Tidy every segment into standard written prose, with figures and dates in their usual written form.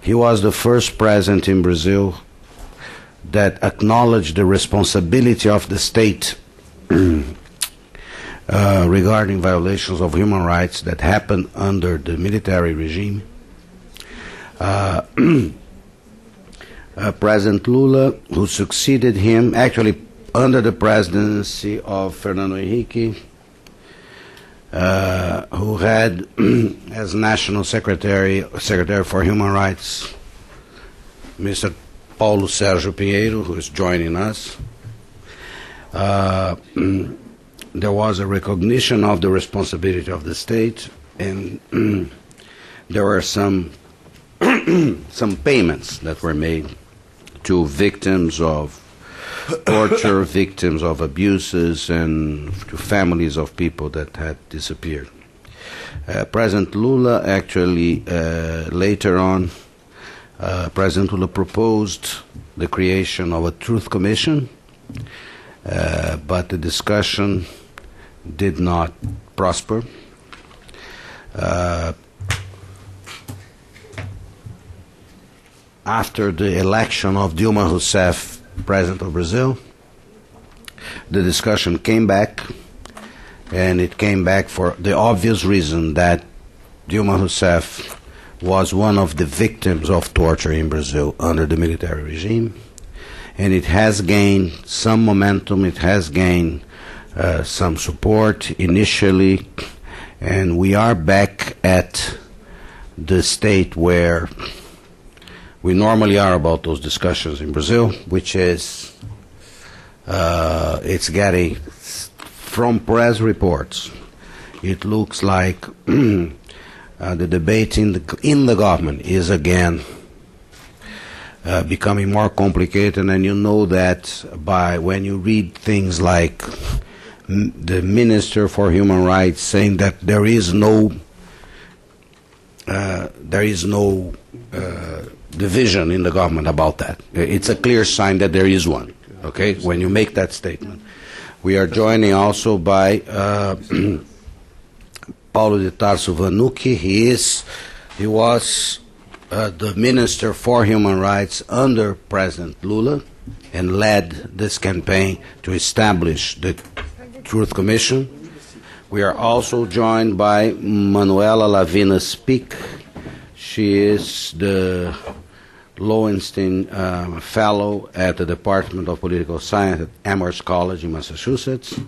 He was the first president in Brazil that acknowledged the responsibility of the state regarding violations of human rights that happened under the military regime. President Lula, who succeeded him, actually under the presidency of Fernando Henrique, who had as National Secretary for Human Rights, Mr. Paulo Sérgio Pinheiro, who is joining us. There was a recognition of the responsibility of the state, and there were some payments that were made to victims of torture, victims of abuses, and to families of people that had disappeared. President Lula actually, later on, President Lula proposed the creation of a truth commission, but the discussion did not prosper. After the election of Dilma Rousseff, President of Brazil, the discussion came back, and it came back for the obvious reason that Dilma Rousseff was one of the victims of torture in Brazil under the military regime, and it has gained some momentum, it has gained some support initially, and we are back at the state where we normally are about those discussions in Brazil, which is, it's getting, from press reports, it looks like the debate in the government is again becoming more complicated, and you know that by when you read things like the Minister for Human Rights saying that there is no division in the government about that. It's a clear sign that there is one, okay, when you make that statement. We are joining also by Paulo de Tarso Vanucchi. He was the Minister for Human Rights under President Lula and led this campaign to establish the Truth Commission. We are also joined by Manuela Lavinas Picq. She is the Loewenstein Fellow at the Department of Political Science at Amherst College in Massachusetts,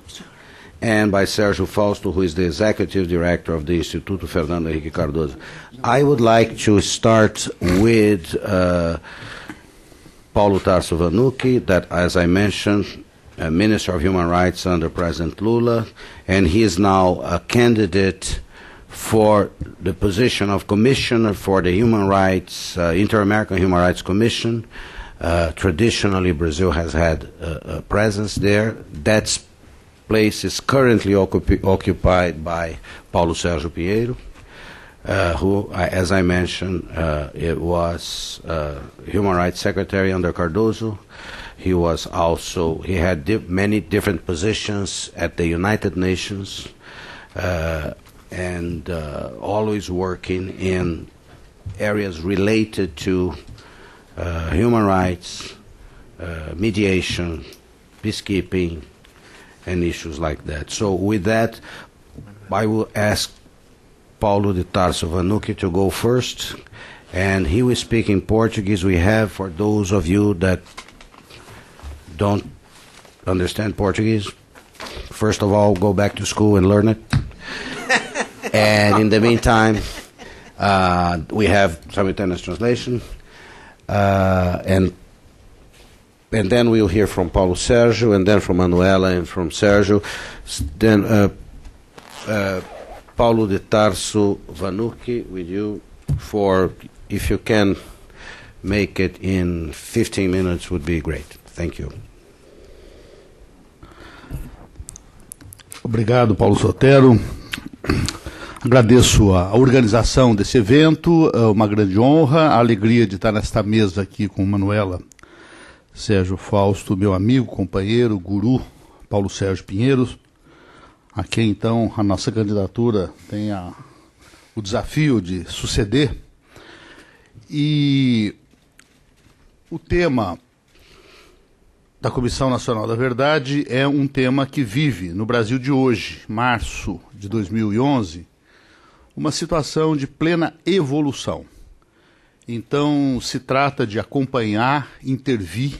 and by Sérgio Fausto, who is the Executive Director of the Instituto Fernando Henrique Cardoso. I would like to start with Paulo Tarso Vanucchi, that, as I mentioned, Minister of Human Rights under President Lula, and he is now a candidate for the position of Commissioner for the Human Rights, Inter-American Human Rights Commission. Traditionally, Brazil has had a presence there. That place is currently occupied by Paulo Sérgio Pinheiro, who, as I mentioned, it was Human Rights Secretary under Cardoso. He had many different positions at the United Nations, and always working in areas related to human rights, mediation, peacekeeping, and issues like that. So with that, I will ask Paulo de Tarso Vanucchi to go first, and he will speak in Portuguese. We have, for those of you that don't understand Portuguese, first of all, go back to school and learn it. And in the meantime, we have simultaneous translation, and then we'll hear from Paulo Sérgio, and then from Manuela, and from Sérgio. Then Paulo de Tarso Vanucchi with you for, if you can make it in 15 minutes, would be great. Thank you. Obrigado, Paulo Sotero. Agradeço a organização desse evento, é uma grande honra, a alegria de estar nesta mesa aqui com Manuela, Sérgio Fausto, meu amigo, companheiro, guru, Paulo Sérgio Pinheiro, a quem então a nossa candidatura tem o desafio de suceder. E o tema da Comissão Nacional da Verdade é um tema que vive no Brasil de hoje, março de 2011, uma situação de plena evolução. Então, se trata de acompanhar, intervir,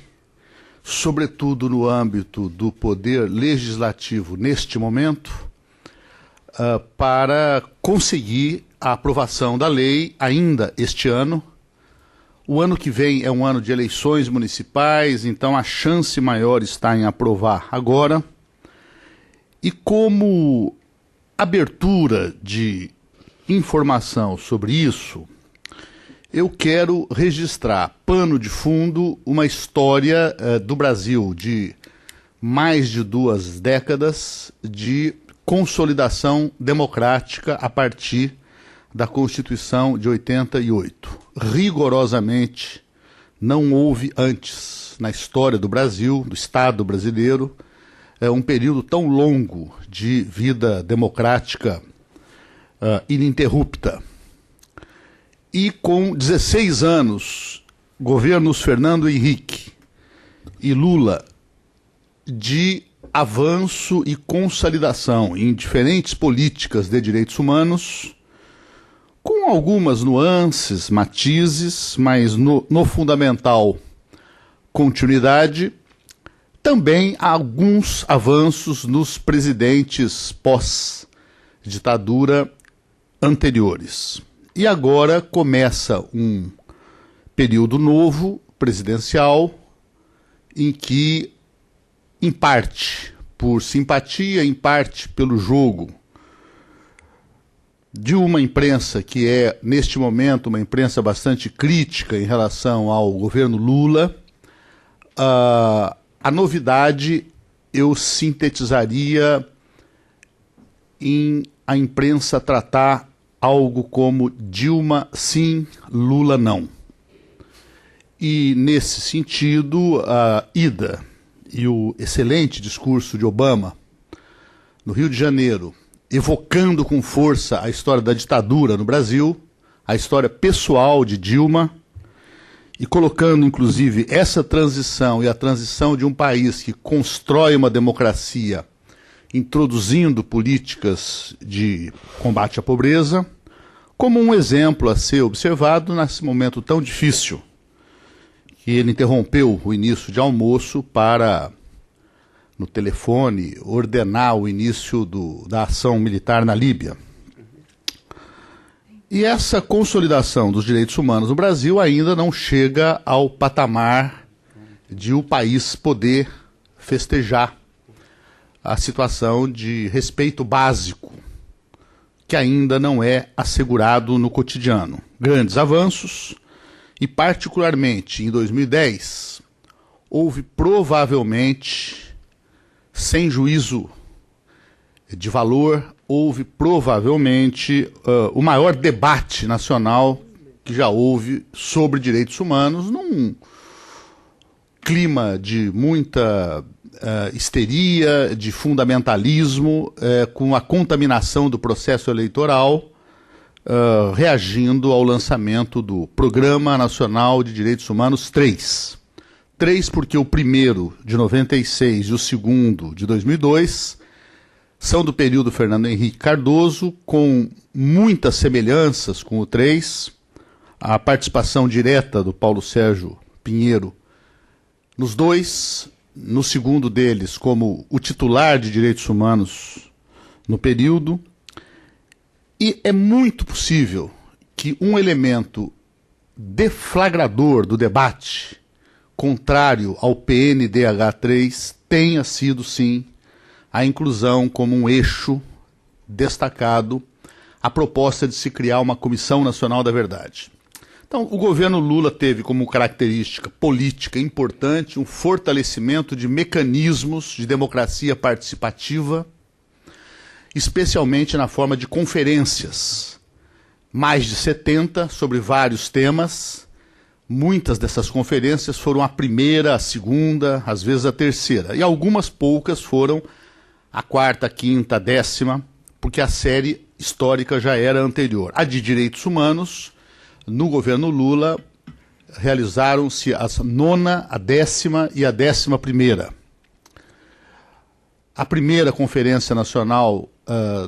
sobretudo no âmbito do poder legislativo neste momento, para conseguir a aprovação da lei ainda este ano. O ano que vem é um ano de eleições municipais, então a chance maior está em aprovar agora. E como abertura de informação sobre isso, eu quero registrar, pano de fundo, uma história do Brasil de mais de 2 décadas de consolidação democrática a partir da Constituição de 88. Rigorosamente, não houve antes, na história do Brasil, do Estado brasileiro, um período tão longo de vida democrática ininterrupta. E com 16 anos, governos Fernando Henrique e Lula, de avanço e consolidação em diferentes políticas de direitos humanos, com algumas nuances, matizes, mas no fundamental, continuidade. Também há alguns avanços nos presidentes pós-ditadura anteriores. E agora começa um período novo, presidencial, em que, em parte por simpatia, em parte pelo jogo de uma imprensa que é, neste momento, uma imprensa bastante crítica em relação ao governo Lula, a novidade eu sintetizaria em a imprensa tratar algo como Dilma sim, Lula não. E, nesse sentido, a ida e o excelente discurso de Obama no Rio de Janeiro, evocando com força a história da ditadura no Brasil, a história pessoal de Dilma, e colocando, inclusive, essa transição e a transição de um país que constrói uma democracia, introduzindo políticas de combate à pobreza, como um exemplo a ser observado nesse momento tão difícil, que ele interrompeu o início de almoço para, no telefone, ordenar o início da ação militar na Líbia. E essa consolidação dos direitos humanos no Brasil ainda não chega ao patamar de o país poder festejar a situação de respeito básico, que ainda não é assegurado no cotidiano. Grandes avanços, e particularmente em 2010, houve provavelmente, sem juízo de valor, houve provavelmente o maior debate nacional que já houve sobre direitos humanos, num clima de muita histeria, de fundamentalismo, com a contaminação do processo eleitoral, reagindo ao lançamento do Programa Nacional de Direitos Humanos 3. 3 porque o primeiro, de 96, e o segundo, de 2002, são do período Fernando Henrique Cardoso, com muitas semelhanças com o 3, a participação direta do Paulo Sérgio Pinheiro nos dois, no segundo deles como o titular de direitos humanos no período. E é muito possível que um elemento deflagrador do debate, contrário ao PNDH3, tenha sido, sim, a inclusão como um eixo destacado a proposta de se criar uma Comissão Nacional da Verdade. Então, o governo Lula teve como característica política importante um fortalecimento de mecanismos de democracia participativa, especialmente na forma de conferências, mais de 70 sobre vários temas. Muitas dessas conferências foram a primeira, a segunda, às vezes a terceira, e algumas poucas foram a quarta, a quinta, a 10ª, porque a série histórica já era anterior. A de direitos humanos no governo Lula, realizaram-se a 9ª, a 10ª e a 11ª. A primeira Conferência Nacional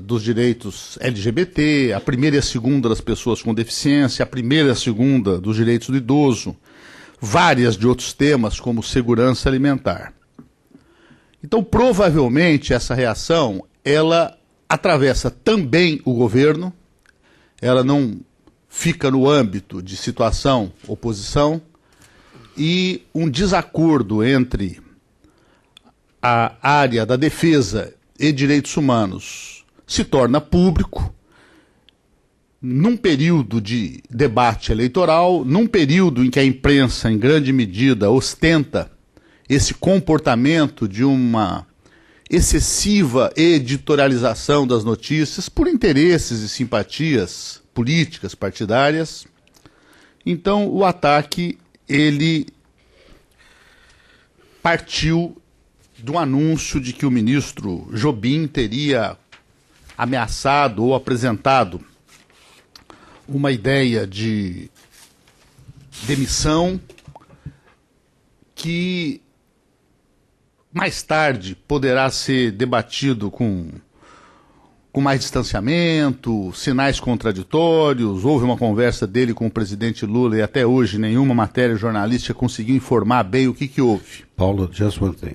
dos Direitos LGBT, a primeira e a segunda das pessoas com deficiência, a primeira e a segunda dos direitos do idoso, várias de outros temas, como segurança alimentar. Então, provavelmente, essa reação, ela atravessa também o governo, ela não fica no âmbito de situação, oposição, e um desacordo entre a área da defesa e direitos humanos se torna público num período de debate eleitoral, num período em que a imprensa, em grande medida, ostenta esse comportamento de uma excessiva editorialização das notícias por interesses e simpatias políticas, partidárias. Então, o ataque, ele partiu do anúncio de que o ministro Jobim teria ameaçado ou apresentado uma ideia de demissão que mais tarde poderá ser debatido com mais distanciamento, sinais contraditórios. Houve uma conversa dele com o presidente Lula e até hoje nenhuma matéria jornalística conseguiu informar bem o que houve. Paulo, just one thing.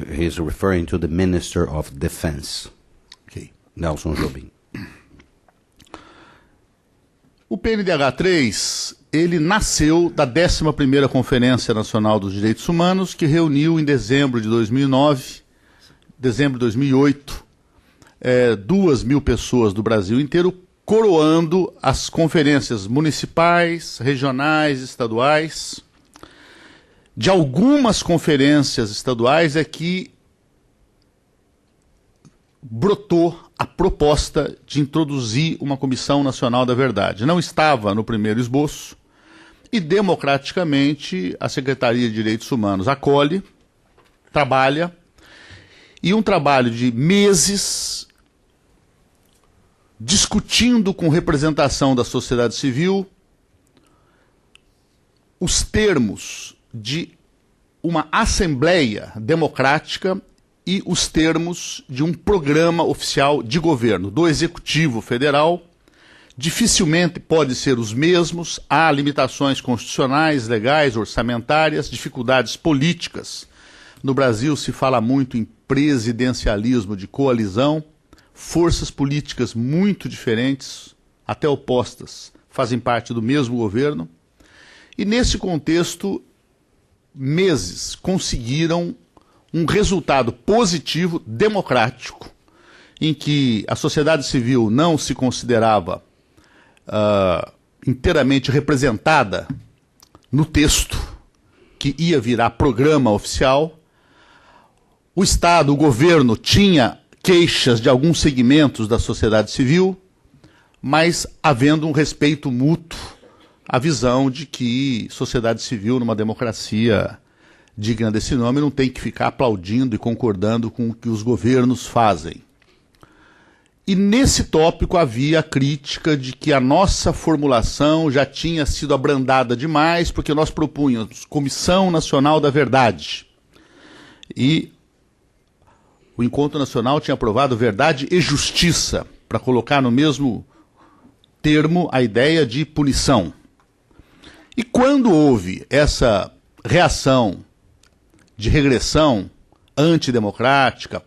He's referring to the Minister of Defense, Okay. Nelson Jobim. O PNDH3, ele nasceu da 11ª Conferência Nacional dos Direitos Humanos, que reuniu em dezembro de 2009, dezembro de 2008, 2.000 pessoas do Brasil inteiro, coroando as conferências municipais, regionais, estaduais. De algumas conferências estaduais é que brotou a proposta de introduzir uma Comissão Nacional da Verdade. Não estava no primeiro esboço e, democraticamente, a Secretaria de Direitos Humanos acolhe, trabalha, e um trabalho de meses discutindo com representação da sociedade civil os termos de uma assembleia democrática e os termos de um programa oficial de governo do Executivo Federal. Dificilmente podem ser os mesmos, há limitações constitucionais, legais, orçamentárias, dificuldades políticas. No Brasil se fala muito em presidencialismo de coalizão, forças políticas muito diferentes, até opostas, fazem parte do mesmo governo. E nesse contexto, meses conseguiram um resultado positivo, democrático, em que a sociedade civil não se considerava inteiramente representada no texto que ia virar programa oficial. O Estado, o governo, tinha queixas de alguns segmentos da sociedade civil, mas havendo um respeito mútuo, a visão de que sociedade civil, numa democracia digna desse nome, não tem que ficar aplaudindo e concordando com o que os governos fazem. E nesse tópico havia a crítica de que a nossa formulação já tinha sido abrandada demais, porque nós propunhamos Comissão Nacional da Verdade. E o Encontro Nacional tinha aprovado Verdade e Justiça, para colocar no mesmo termo a ideia de punição. E quando houve essa reação de regressão antidemocrática,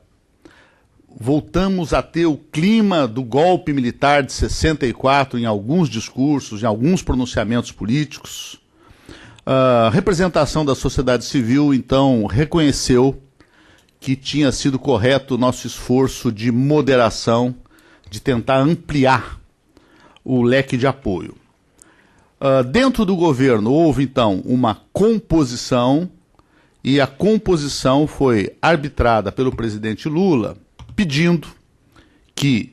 voltamos a ter o clima do golpe militar de 64 em alguns discursos, em alguns pronunciamentos políticos. A representação da sociedade civil, então, reconheceu que tinha sido correto o nosso esforço de moderação, de tentar ampliar o leque de apoio. Dentro do governo houve, então, uma composição, e a composição foi arbitrada pelo presidente Lula, pedindo que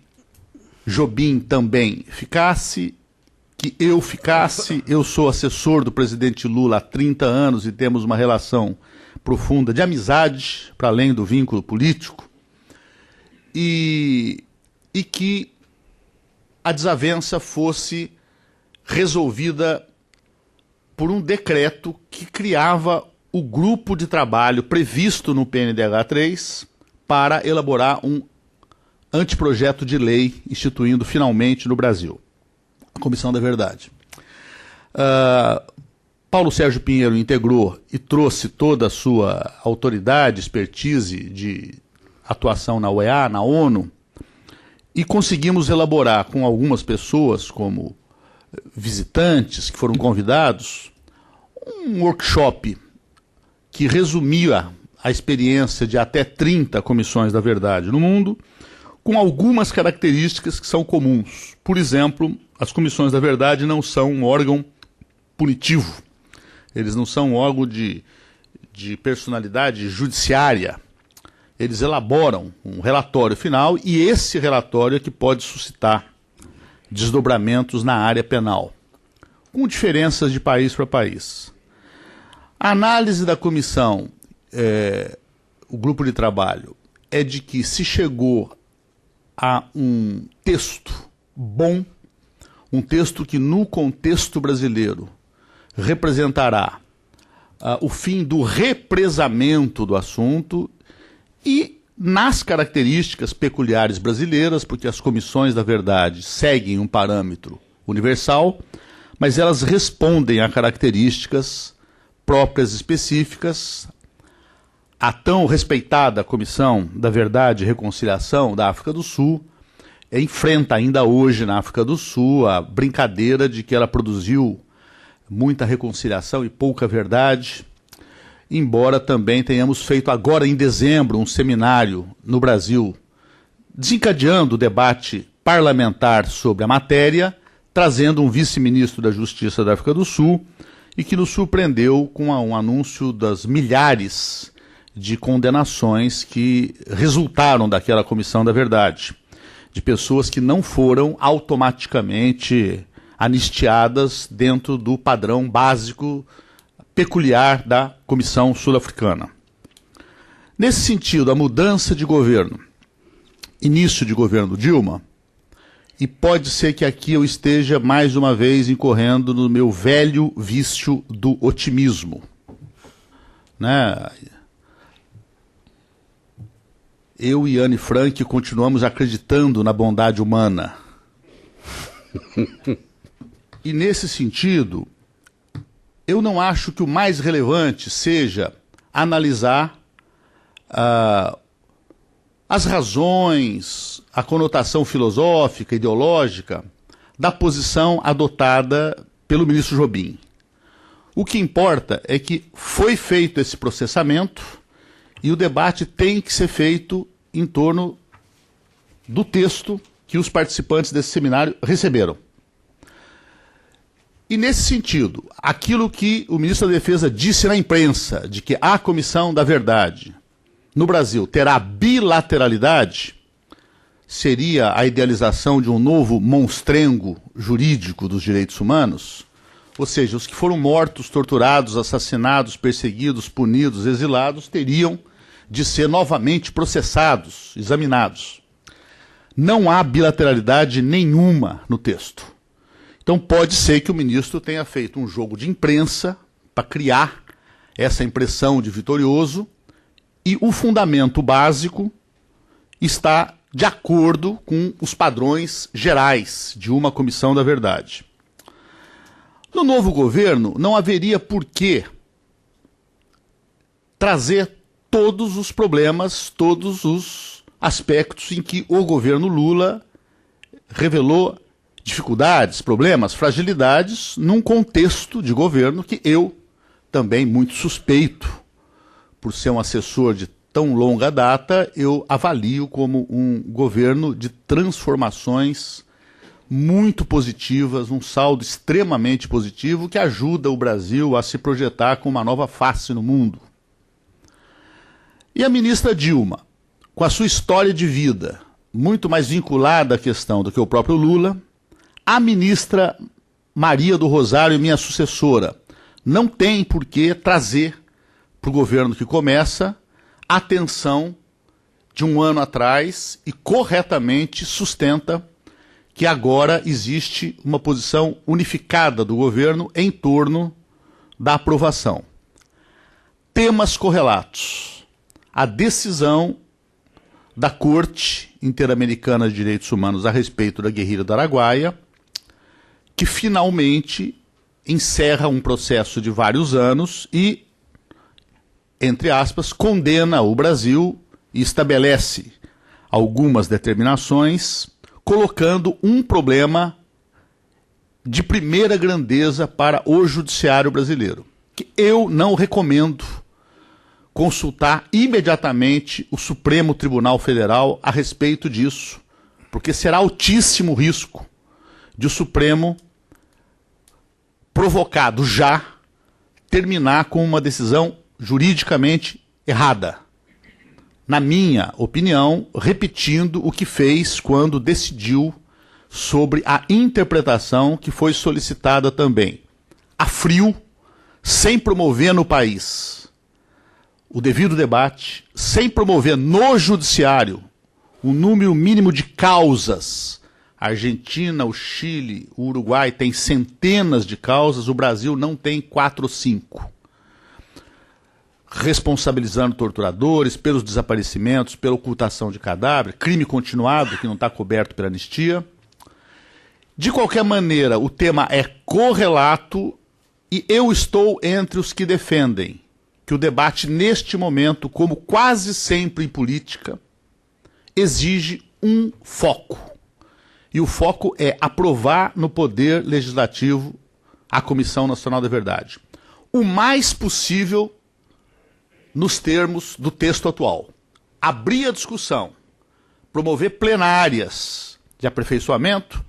Jobim também ficasse, que eu ficasse. Eu sou assessor do presidente Lula há 30 anos e temos uma relação profunda de amizade, para além do vínculo político, e que a desavença fosse resolvida por um decreto que criava o grupo de trabalho previsto no PNDH 3 para elaborar um anteprojeto de lei instituindo finalmente no Brasil a Comissão da Verdade. Paulo Sérgio Pinheiro integrou e trouxe toda a sua autoridade, expertise de atuação na UEA, na ONU, e conseguimos elaborar com algumas pessoas, como visitantes que foram convidados, um workshop que resumia a experiência de até 30 comissões da verdade no mundo, com algumas características que são comuns. Por exemplo, as comissões da verdade não são um órgão punitivo. Eles não são um órgão de personalidade judiciária. Eles elaboram um relatório final e esse relatório é que pode suscitar desdobramentos na área penal, com diferenças de país para país. A análise da comissão, o grupo de trabalho, é de que se chegou a um texto bom, um texto que no contexto brasileiro representará o fim do represamento do assunto e nas características peculiares brasileiras, porque as comissões da verdade seguem um parâmetro universal, mas elas respondem a características próprias específicas. A tão respeitada Comissão da Verdade e Reconciliação da África do Sul enfrenta ainda hoje na África do Sul a brincadeira de que ela produziu muita reconciliação e pouca verdade, embora também tenhamos feito agora em dezembro um seminário no Brasil, desencadeando o debate parlamentar sobre a matéria, trazendo um vice-ministro da Justiça da África do Sul, e que nos surpreendeu com um anúncio das milhares de condenações que resultaram daquela Comissão da Verdade, de pessoas que não foram automaticamente anistiadas dentro do padrão básico peculiar da Comissão Sul-Africana. Nesse sentido, a mudança de governo, início de governo Dilma, e pode ser que aqui eu esteja mais uma vez incorrendo no meu velho vício do otimismo, né? Eu e Anne Frank continuamos acreditando na bondade humana. E nesse sentido, eu não acho que o mais relevante seja analisar as razões, a conotação filosófica, ideológica da posição adotada pelo ministro Jobim. O que importa é que foi feito esse processamento e o debate tem que ser feito em torno do texto que os participantes desse seminário receberam. E nesse sentido, aquilo que o ministro da Defesa disse na imprensa, de que a Comissão da Verdade no Brasil terá bilateralidade, seria a idealização de um novo monstrengo jurídico dos direitos humanos, ou seja, os que foram mortos, torturados, assassinados, perseguidos, punidos, exilados, teriam de ser novamente processados, examinados. Não há bilateralidade nenhuma no texto. Então pode ser que o ministro tenha feito um jogo de imprensa para criar essa impressão de vitorioso e o fundamento básico está de acordo com os padrões gerais de uma Comissão da Verdade. No novo governo não haveria por que trazer todos os problemas, todos os aspectos em que o governo Lula revelou dificuldades, problemas, fragilidades, num contexto de governo que eu, também muito suspeito, por ser um assessor de tão longa data, eu avalio como um governo de transformações muito positivas, um saldo extremamente positivo que ajuda o Brasil a se projetar com uma nova face no mundo. E a ministra Dilma, com a sua história de vida, muito mais vinculada à questão do que o próprio Lula, a ministra Maria do Rosário, minha sucessora, não tem por que trazer para o governo que começa a atenção de um ano atrás e corretamente sustenta que agora existe uma posição unificada do governo em torno da aprovação. Temas correlatos: a decisão da Corte Interamericana de Direitos Humanos a respeito da guerrilha do Araguaia, que finalmente encerra um processo de vários anos e, entre aspas, condena o Brasil e estabelece algumas determinações, colocando um problema de primeira grandeza para o judiciário brasileiro, que eu não recomendo consultar imediatamente o Supremo Tribunal Federal a respeito disso, porque será altíssimo o risco de o Supremo, provocado já, terminar com uma decisão juridicamente errada. Na minha opinião, repetindo o que fez quando decidiu sobre a interpretação que foi solicitada também, a frio, sem promover no país o devido debate, sem promover no judiciário o número mínimo de causas. A Argentina, o Chile, o Uruguai têm centenas de causas, o Brasil não tem 4 ou 5. Responsabilizando torturadores pelos desaparecimentos, pela ocultação de cadáver, crime continuado que não está coberto pela anistia. De qualquer maneira, o tema é correlato e eu estou entre os que defendem que o debate neste momento, como quase sempre em política, exige um foco. E o foco é aprovar no Poder Legislativo a Comissão Nacional da Verdade. O mais possível nos termos do texto atual. Abrir a discussão, promover plenárias de aperfeiçoamento,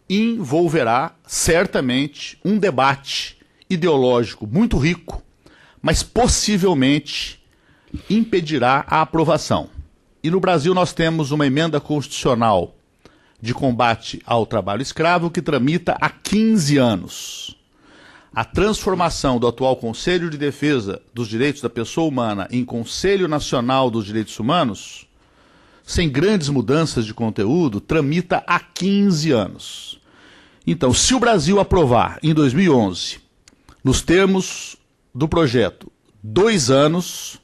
envolverá certamente um debate ideológico muito rico, mas possivelmente impedirá a aprovação. E no Brasil nós temos uma emenda constitucional de combate ao trabalho escravo que tramita há 15 anos. A transformação do atual Conselho de Defesa dos Direitos da Pessoa Humana em Conselho Nacional dos Direitos Humanos, sem grandes mudanças de conteúdo, tramita há 15 anos. Então, se o Brasil aprovar em 2011, nos termos do projeto, 2 anos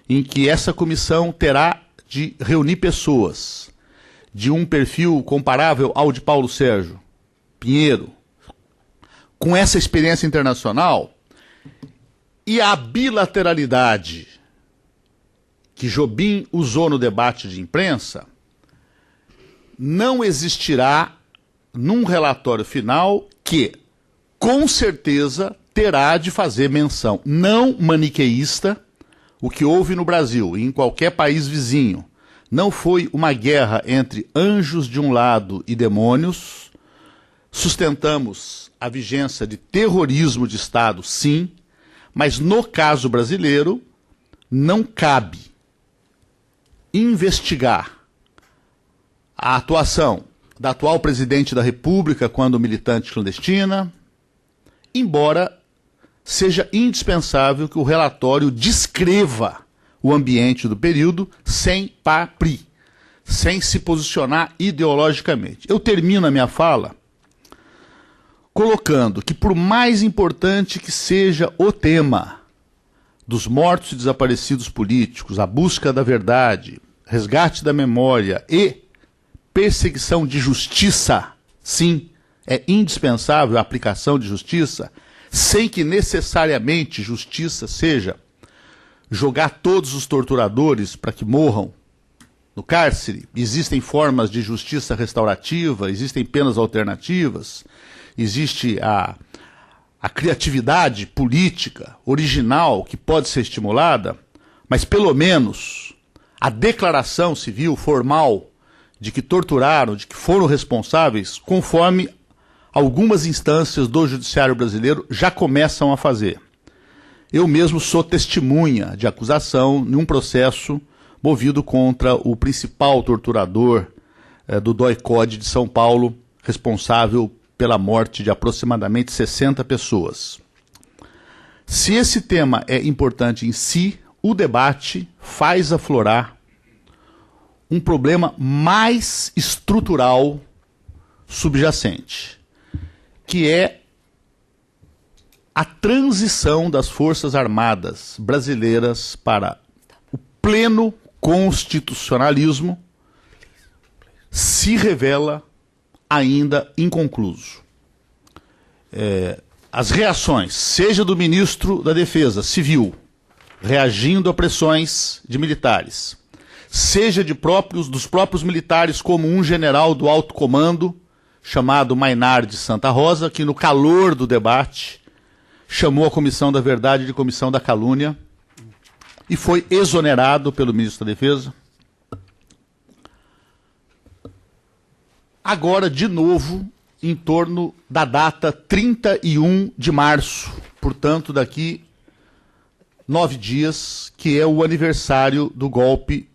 em que essa comissão terá de reunir pessoas de um perfil comparável ao de Paulo Sérgio Pinheiro, com essa experiência internacional e a bilateralidade que Jobim usou no debate de imprensa, não existirá num relatório final que, com certeza, terá de fazer menção não maniqueísta. O que houve no Brasil e em qualquer país vizinho não foi uma guerra entre anjos de um lado e demônios. Sustentamos a vigência de terrorismo de Estado, sim, mas no caso brasileiro não cabe investigar a atuação da atual presidente da República quando militante clandestina, embora seja indispensável que o relatório descreva o ambiente do período sem papri, sem se posicionar ideologicamente. Eu termino a minha fala colocando que, por mais importante que seja o tema dos mortos e desaparecidos políticos, a busca da verdade, resgate da memória e perseguição de justiça, sim, é indispensável a aplicação de justiça, sem que necessariamente justiça seja jogar todos os torturadores para que morram no cárcere. Existem formas de justiça restaurativa, existem penas alternativas, existe a criatividade política original que pode ser estimulada, mas pelo menos a declaração civil formal de que torturaram, de que foram responsáveis, conforme algumas instâncias do judiciário brasileiro já começam a fazer. Eu mesmo sou testemunha de acusação em um processo movido contra o principal torturador do DOI-CODE de São Paulo, responsável pela morte de aproximadamente 60 pessoas. Se esse tema é importante em si, o debate faz aflorar um problema mais estrutural subjacente, que é a transição das Forças Armadas brasileiras para o pleno constitucionalismo, se revela ainda inconcluso. As reações, seja do ministro da Defesa Civil, reagindo a pressões de militares, seja dos próprios militares, como um general do alto comando, chamado Mainar de Santa Rosa, que no calor do debate chamou a Comissão da Verdade de Comissão da Calúnia e foi exonerado pelo ministro da Defesa. Agora, de novo, em torno da data 31 de março, portanto, daqui 9 dias, que é o aniversário do golpe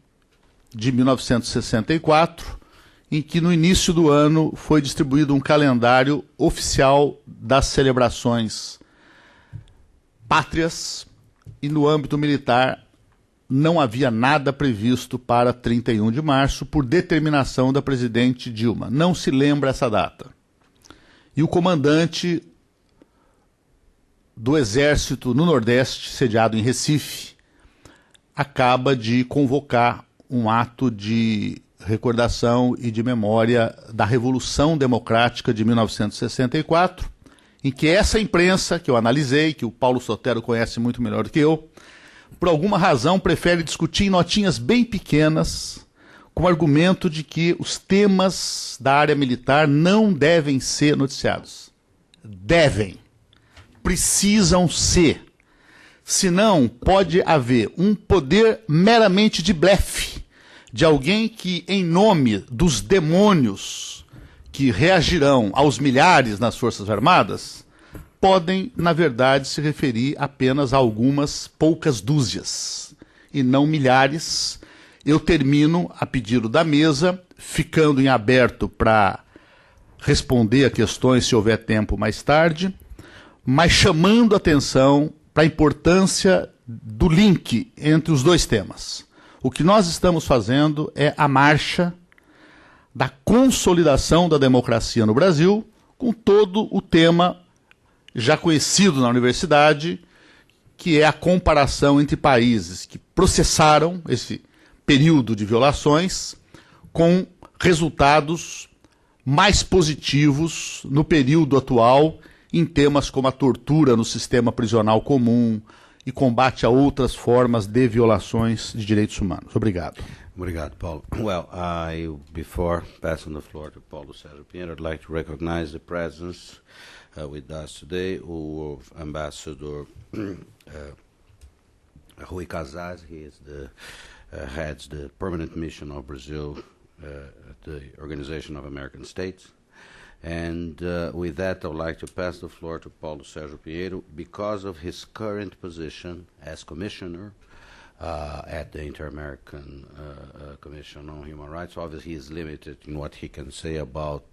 de 1964, em que no início do ano foi distribuído um calendário oficial das celebrações pátrias, e no âmbito militar não havia nada previsto para 31 de março, por determinação da presidente Dilma. Não se lembra essa data. E o comandante do Exército no Nordeste, sediado em Recife, acaba de convocar um ato de recordação e de memória da Revolução Democrática de 1964, em que essa imprensa, que eu analisei, que o Paulo Sotero conhece muito melhor do que eu, por alguma razão prefere discutir em notinhas bem pequenas, com o argumento de que os temas da área militar não devem ser noticiados. Devem. Precisam ser. Senão, pode haver um poder meramente de blefe, de alguém que, em nome dos demônios que reagirão aos milhares nas Forças Armadas, podem, na verdade, se referir apenas a algumas poucas dúzias, e não milhares. Eu termino, a pedido da mesa, ficando em aberto para responder a questões, se houver tempo mais tarde, mas chamando a atenção para a importância do link entre os dois temas. O que nós estamos fazendo é a marcha da consolidação da democracia no Brasil, com todo o tema já conhecido na universidade, que é a comparação entre países que processaram esse período de violações com resultados mais positivos no período atual, em temas como a tortura no sistema prisional comum e combate a outras formas de violações de direitos humanos. Obrigado. Obrigado, Paulo. Well, before passing the floor to Paulo Sérgio Pinheiro, I'd like to recognize the presence with us today of Ambassador Rui Casas. He is heads the permanent mission of Brazil at the Organization of American States. And with that, I would like to pass the floor to Paulo Sérgio Pinheiro because of his current position as commissioner at the Inter-American Commission on Human Rights. Obviously, he is limited in what he can say about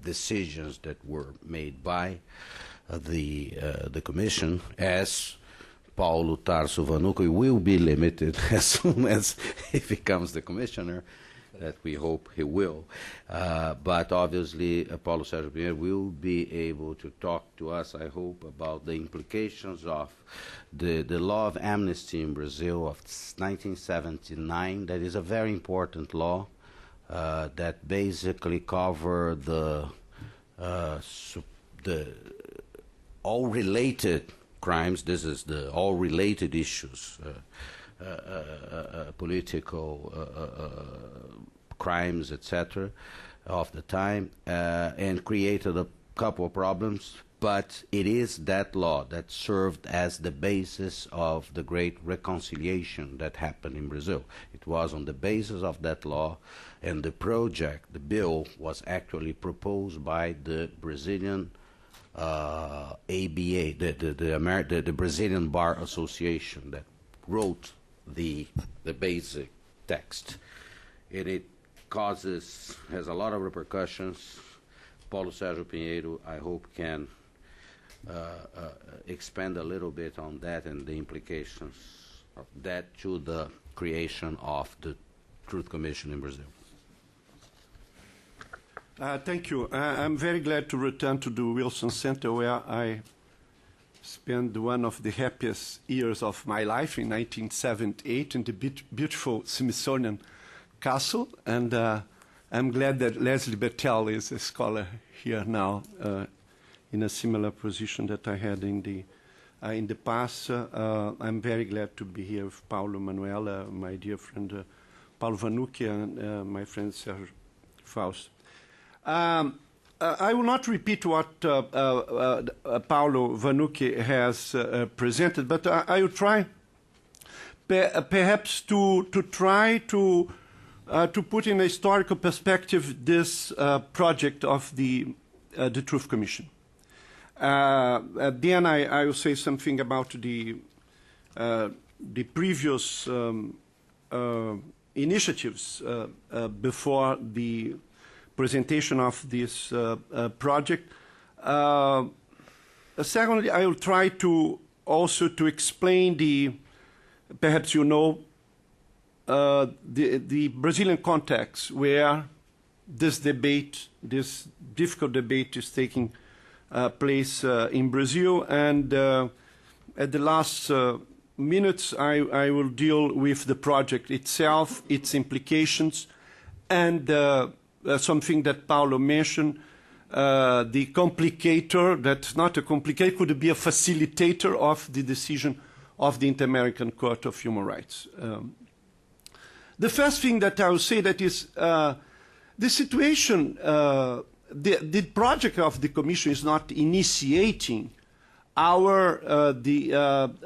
decisions that were made by the Commission, as Paulo, Tarso, Vanucchi will be limited as soon as he becomes the commissioner, that we hope he will. But obviously, Paulo Sérgio Pinheiro will be able to talk to us, I hope, about the implications of the law of amnesty in Brazil of 1979. That is a very important law that basically cover the all related crimes. This is the all related issues, political crimes, etc., of the time, and created a couple of problems. But it is that law that served as the basis of the great reconciliation that happened in Brazil. It was on the basis of that law, and the project, the bill, was actually proposed by the Brazilian ABA, the Brazilian Bar Association, that wrote the basic text. And it has a lot of repercussions. Paulo Sérgio Pinheiro, I hope, can expand a little bit on that and the implications of that to the creation of the Truth Commission in Brazil. Thank you. I'm very glad to return to the Wilson Center, where I spent one of the happiest years of my life in 1978 in the beautiful Smithsonian Castle. And I'm glad that Leslie Bertel is a scholar here now in a similar position that I had in the past. I'm very glad to be here with Paulo, Manuela, my dear friend Paulo Vanucchi, and my friend Sérgio Fausto. I will not repeat what Paulo Vanucchi has presented, but I will try perhaps to try to put in a historical perspective this project of the Truth Commission. Then I will say something about the previous initiatives before the presentation of this project. Secondly, I will try to also to explain perhaps you know, the Brazilian context where this debate, this difficult debate is taking place in Brazil. And at the last minutes, I will deal with the project itself, its implications, and something that Paulo mentioned, the complicator, that's not a complicator, could be a facilitator of the decision of the Inter-American Court of Human Rights. The first thing that I will say that is the situation, the project of the Commission is not initiating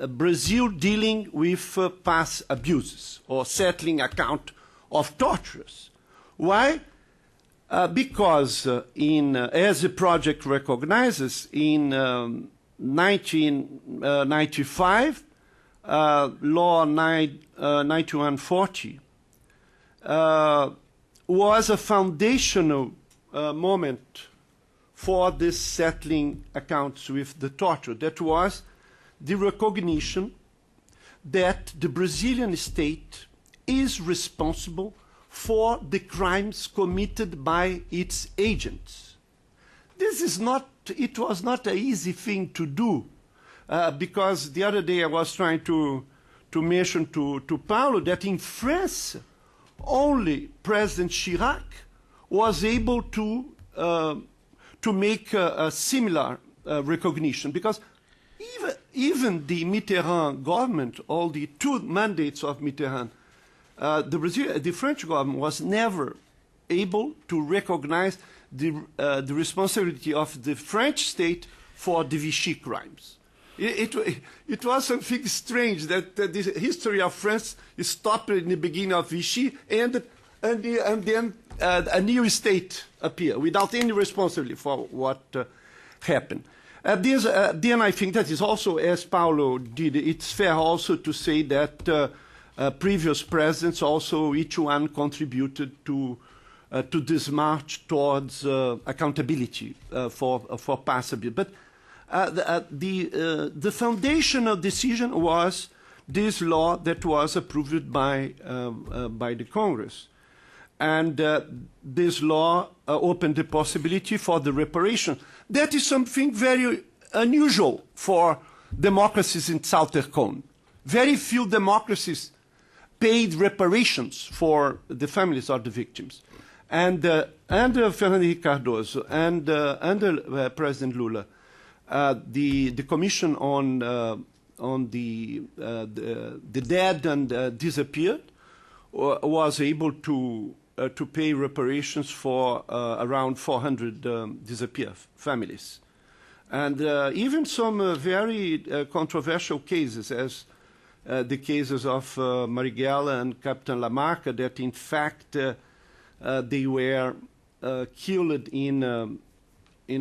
Brazil dealing with past abuses or settling account of tortures. Why? Because as the project recognizes, in 1995, Law 9140 was a foundational moment for this settling accounts with the torture. That was the recognition that the Brazilian state is responsible for the crimes committed by its agents. This is not, it was not an easy thing to do, because the other day I was trying to mention to Paulo that in France, only President Chirac was able to make a similar recognition, because even the Mitterrand government, all the 2 mandates of Mitterrand, the French government was never able to recognize the responsibility of the French state for the Vichy crimes. It was something strange that the history of France stopped in the beginning of Vichy, and then a new state appeared without any responsibility for what happened. Then I think that is also, as Paulo did, it's fair also to say that previous presidents also, each one contributed to this march towards accountability for past abuse. But the foundational decision was this law that was approved by the Congress. And this law opened the possibility for the reparation. That is something very unusual for democracies in Southern Cone. Very few democracies paid reparations for the families of the victims. And under Fernando Henrique Cardoso and under President Lula, the Commission on the dead and disappeared was able to pay reparations for around 400 disappeared families. And even some very controversial cases, as the cases of Marighella and Captain Lamarca, that in fact they were killed in a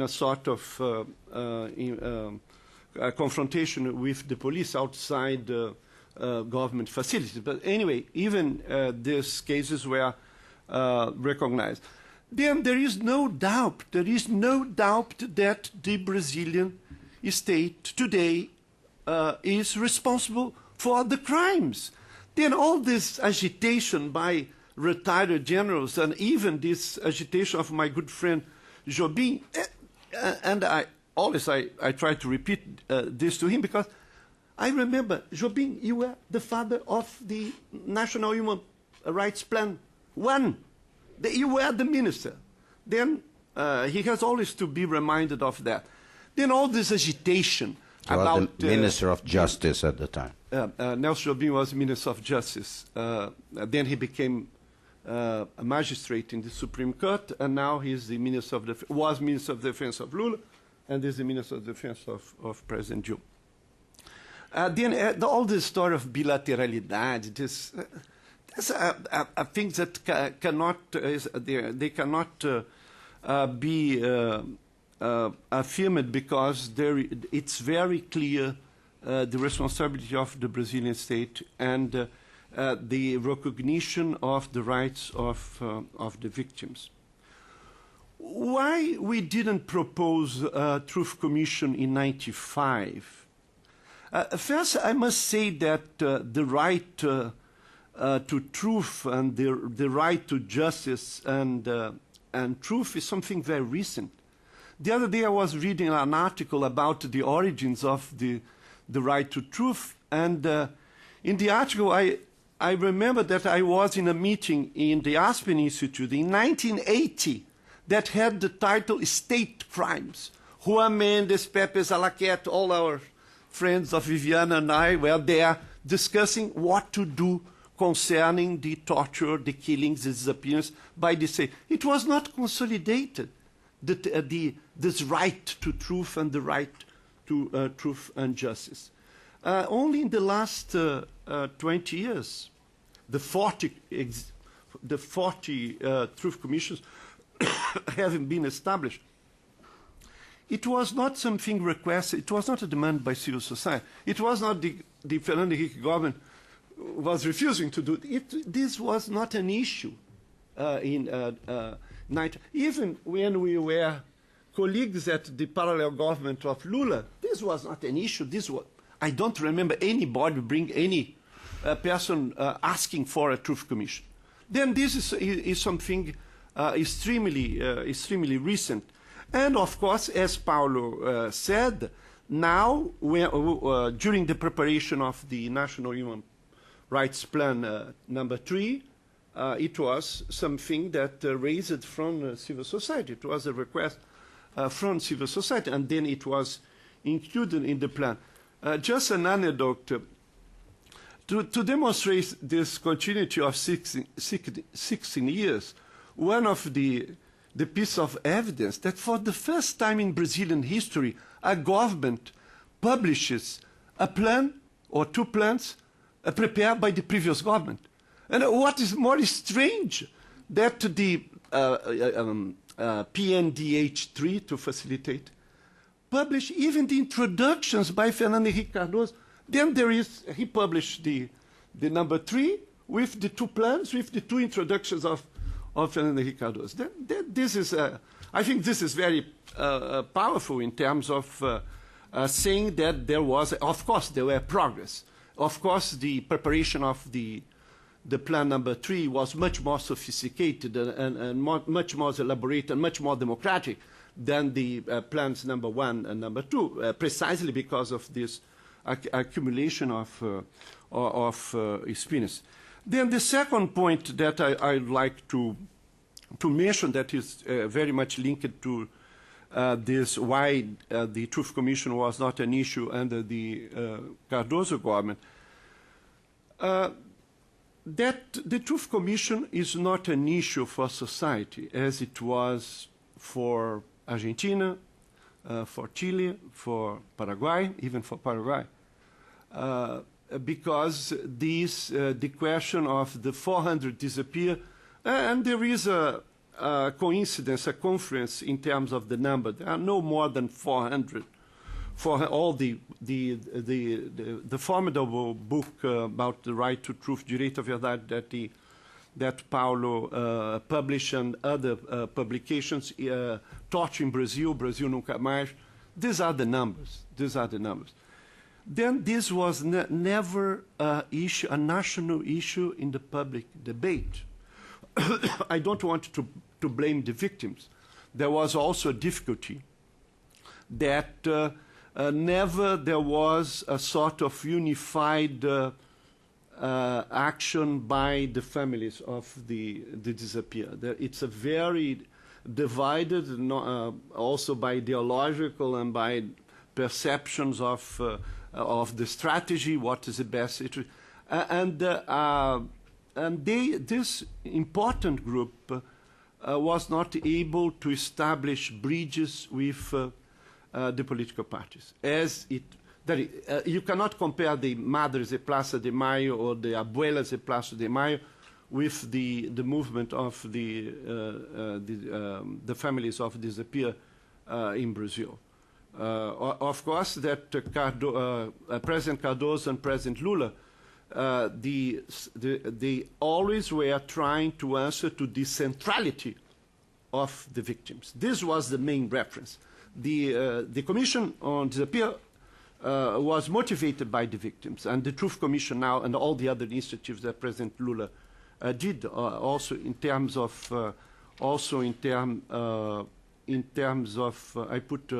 sort of confrontation with the police outside government facilities. But anyway, even these cases were recognized. Then there is no doubt that the Brazilian state today is responsible for the crimes. Then all this agitation by retired generals, and even this agitation of my good friend Jobim. And I try to repeat this to him, because I remember, Jobim, you were the father of the National Human Rights Plan 1. You were the minister. Then he has always to be reminded of that. Then all this agitation about... the Minister of Justice at the time. Nelson Jobim was Minister of Justice. Then he became a magistrate in the Supreme Court, and now he's the Minister of was Minister of Defense of Lula, and is the Minister of Defense of President Dilma. Then all this story of bilateralidade, these are things that cannot be affirmed, because it's very clear the responsibility of the Brazilian state and the recognition of the rights of the victims. Why we didn't propose a Truth Commission in '95? First, I must say that the right to truth and the right to justice and truth is something very recent. The other day I was reading an article about the origins of the right to truth, and in the article I remember that I was in a meeting in the Aspen Institute in 1980 that had the title State Crimes. Juan Mendes, Pepe Zalaquet, all our friends of Viviana and I were there discussing what to do concerning the torture, the killings, the disappearance by the state. It was not consolidated, this right to truth and the right to truth and justice. Only in the last 20 years, the 40 truth commissions having been established. It was not something requested. It was not a demand by civil society. It was not the Fernando Henrique government was refusing to do it. This was not an issue even when we were colleagues at the parallel government of Lula. This was not an issue. I don't remember anybody bring any person asking for a truth commission. Then this is something extremely recent. And of course, as Paulo said, now during the preparation of the National Human Rights Plan number 3, it was something that raised from civil society. It was a request from civil society, and then it was included in the plan. Just an anecdote. To demonstrate this continuity of 16 years, one of the piece of evidence that for the first time in Brazilian history, a government publishes a plan or 2 plans prepared by the previous government. And what is more strange, that the PNDH3, to facilitate, published even the introductions by Fernando Henrique Cardoso. Then he published the number 3 with the 2 plans, with the 2 introductions of Fernando Henrique Cardoso. This is, I think this is very powerful in terms of saying that there was, of course, there were progress. Of course, the preparation of the plan number 3 was much more sophisticated and much more elaborate and much more democratic than the plans number 1 and number 2, precisely because of this accumulation of experience. Then the second point that I'd like to mention that is very much linked to this, why the Truth Commission was not an issue under the Cardoso government, that the Truth Commission is not an issue for society as it was for Argentina, for Chile, for Paraguay, even for Paraguay, because the question of the 400 disappear, and there is a coincidence, a confluence in terms of the number. There are no more than 400 for all the formidable book about the right to truth, Direito à Verdade, that Paulo published, and other publications, Torture in Brazil, Brasil Nunca Mais. These are the numbers. Then this was never a national issue in the public debate. I don't want to blame the victims. There was also a difficulty that never there was a sort of unified action by the families of the disappeared. It's a very divided, also by ideological and by perceptions of the strategy, what is the best. This important group was not able to establish bridges with the political parties. You cannot compare the Madres de Plaza de Mayo or the Abuelas de Plaza de Mayo with the movement of the families of disappeared in Brazil. Of course, that President Cardoso and President Lula, they always were trying to answer to the centrality of the victims. This was the main reference. The Commission on Disappear was motivated by the victims, and the Truth Commission now and all the other initiatives that President Lula did also in terms of I put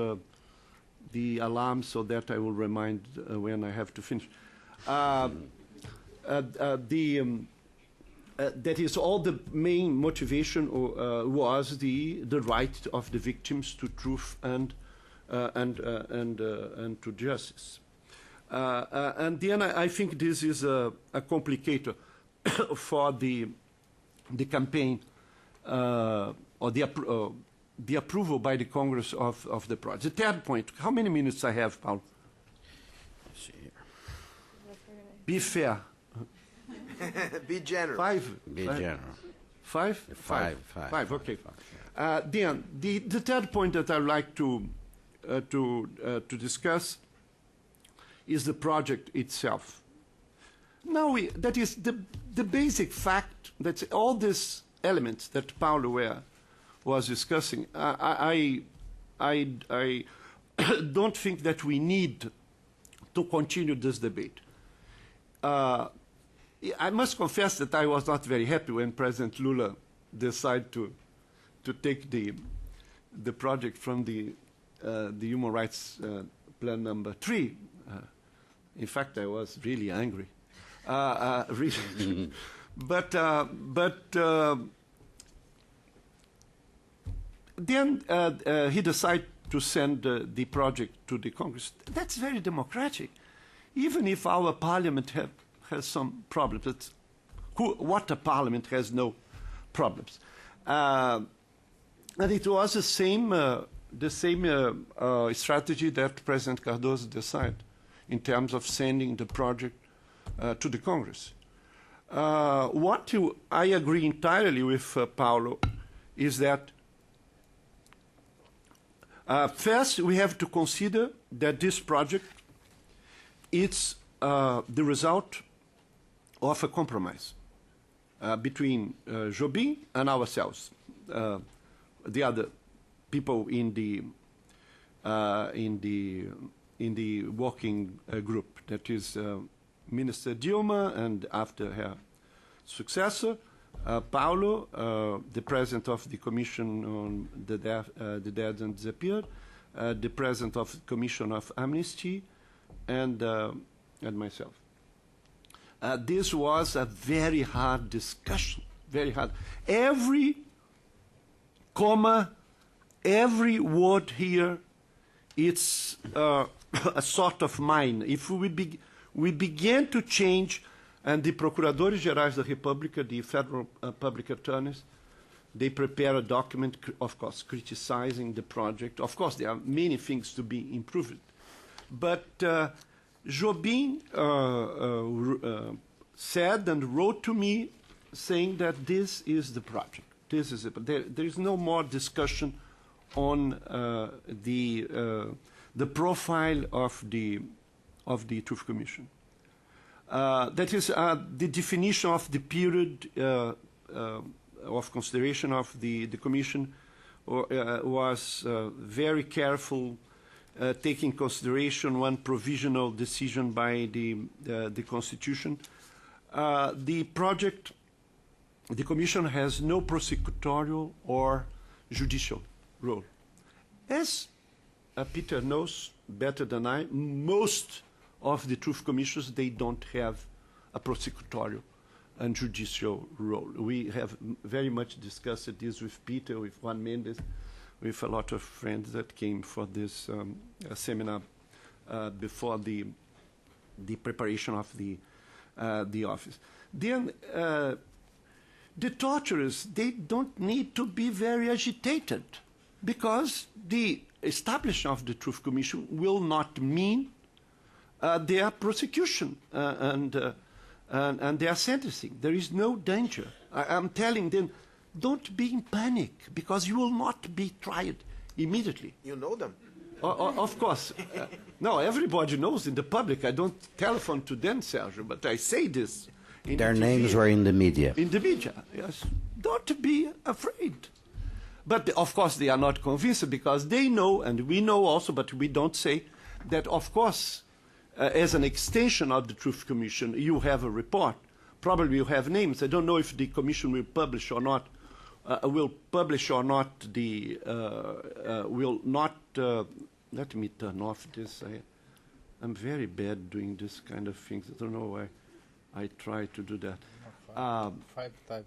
the alarm so that I will remind when I have to finish. That is all the main motivation was the right of the victims to truth and to justice. And then I think this is a complicator for the campaign or the approval by the Congress of the project. The third point. How many minutes I have, Paulo? Let's see here. Be fair. Be generous. Five. Be general. Five? Five. Okay. Then the third point that I'd like to discuss is the project itself. Now, that is the basic fact that all these elements that Paulo was discussing. I don't think that we need to continue this debate. I must confess that I was not very happy when President Lula decided to take the project from the Human Rights Plan number 3. In fact, I was really angry. Really. But then he decided to send the project to the Congress. That's very democratic. Even if our parliament has some problems, what a parliament has no problems. And it was the same strategy that President Cardoso decided in terms of sending the project to the Congress. I agree entirely with Paulo is that first we have to consider that this project is the result of a compromise between Jobim and ourselves, the other people in the working group. That is Minister Dilma, and after her successor, Paulo, the president of the Commission on the Dead and Disappeared, the president of the Commission of Amnesty, and myself. This was a very hard discussion, very hard. Every comma, every word here, it's a sort of mine. If we began to change, and the Procuradores Gerais da República, the federal public attorneys, they prepare a document, of course, criticizing the project. Of course, there are many things to be improved. But Jobim said and wrote to me saying that this is the project. This is it. There is no more discussion on the profile of the Truth Commission. That is the definition of the period of consideration of the Commission was very careful, taking consideration one provisional decision by the Constitution. The project the Commission has no prosecutorial or judicial role. As Peter knows better than I, most of the truth commissions, they don't have a prosecutorial and judicial role. We have very much discussed this with Peter, with Juan Mendes, with a lot of friends that came for this seminar before the preparation of the office. Then the torturers, they don't need to be very agitated, because the establishment of the Truth Commission will not mean their prosecution and their sentencing. There is no danger. I'm telling them, don't be in panic, because you will not be tried immediately. You know them. Of course. No, everybody knows in the public. I don't telephone to them, Sérgio, but I say this. Their names were in the media. In the media, yes. Don't be afraid. But, of course, they are not convinced, because they know, and we know also, but we don't say, that, of course, as an extension of the Truth Commission, you have a report. Probably you have names. I don't know if the Commission will publish or not. Let me turn off this. I'm very bad doing this kind of things. I don't know why I try to do that. 5 times 5.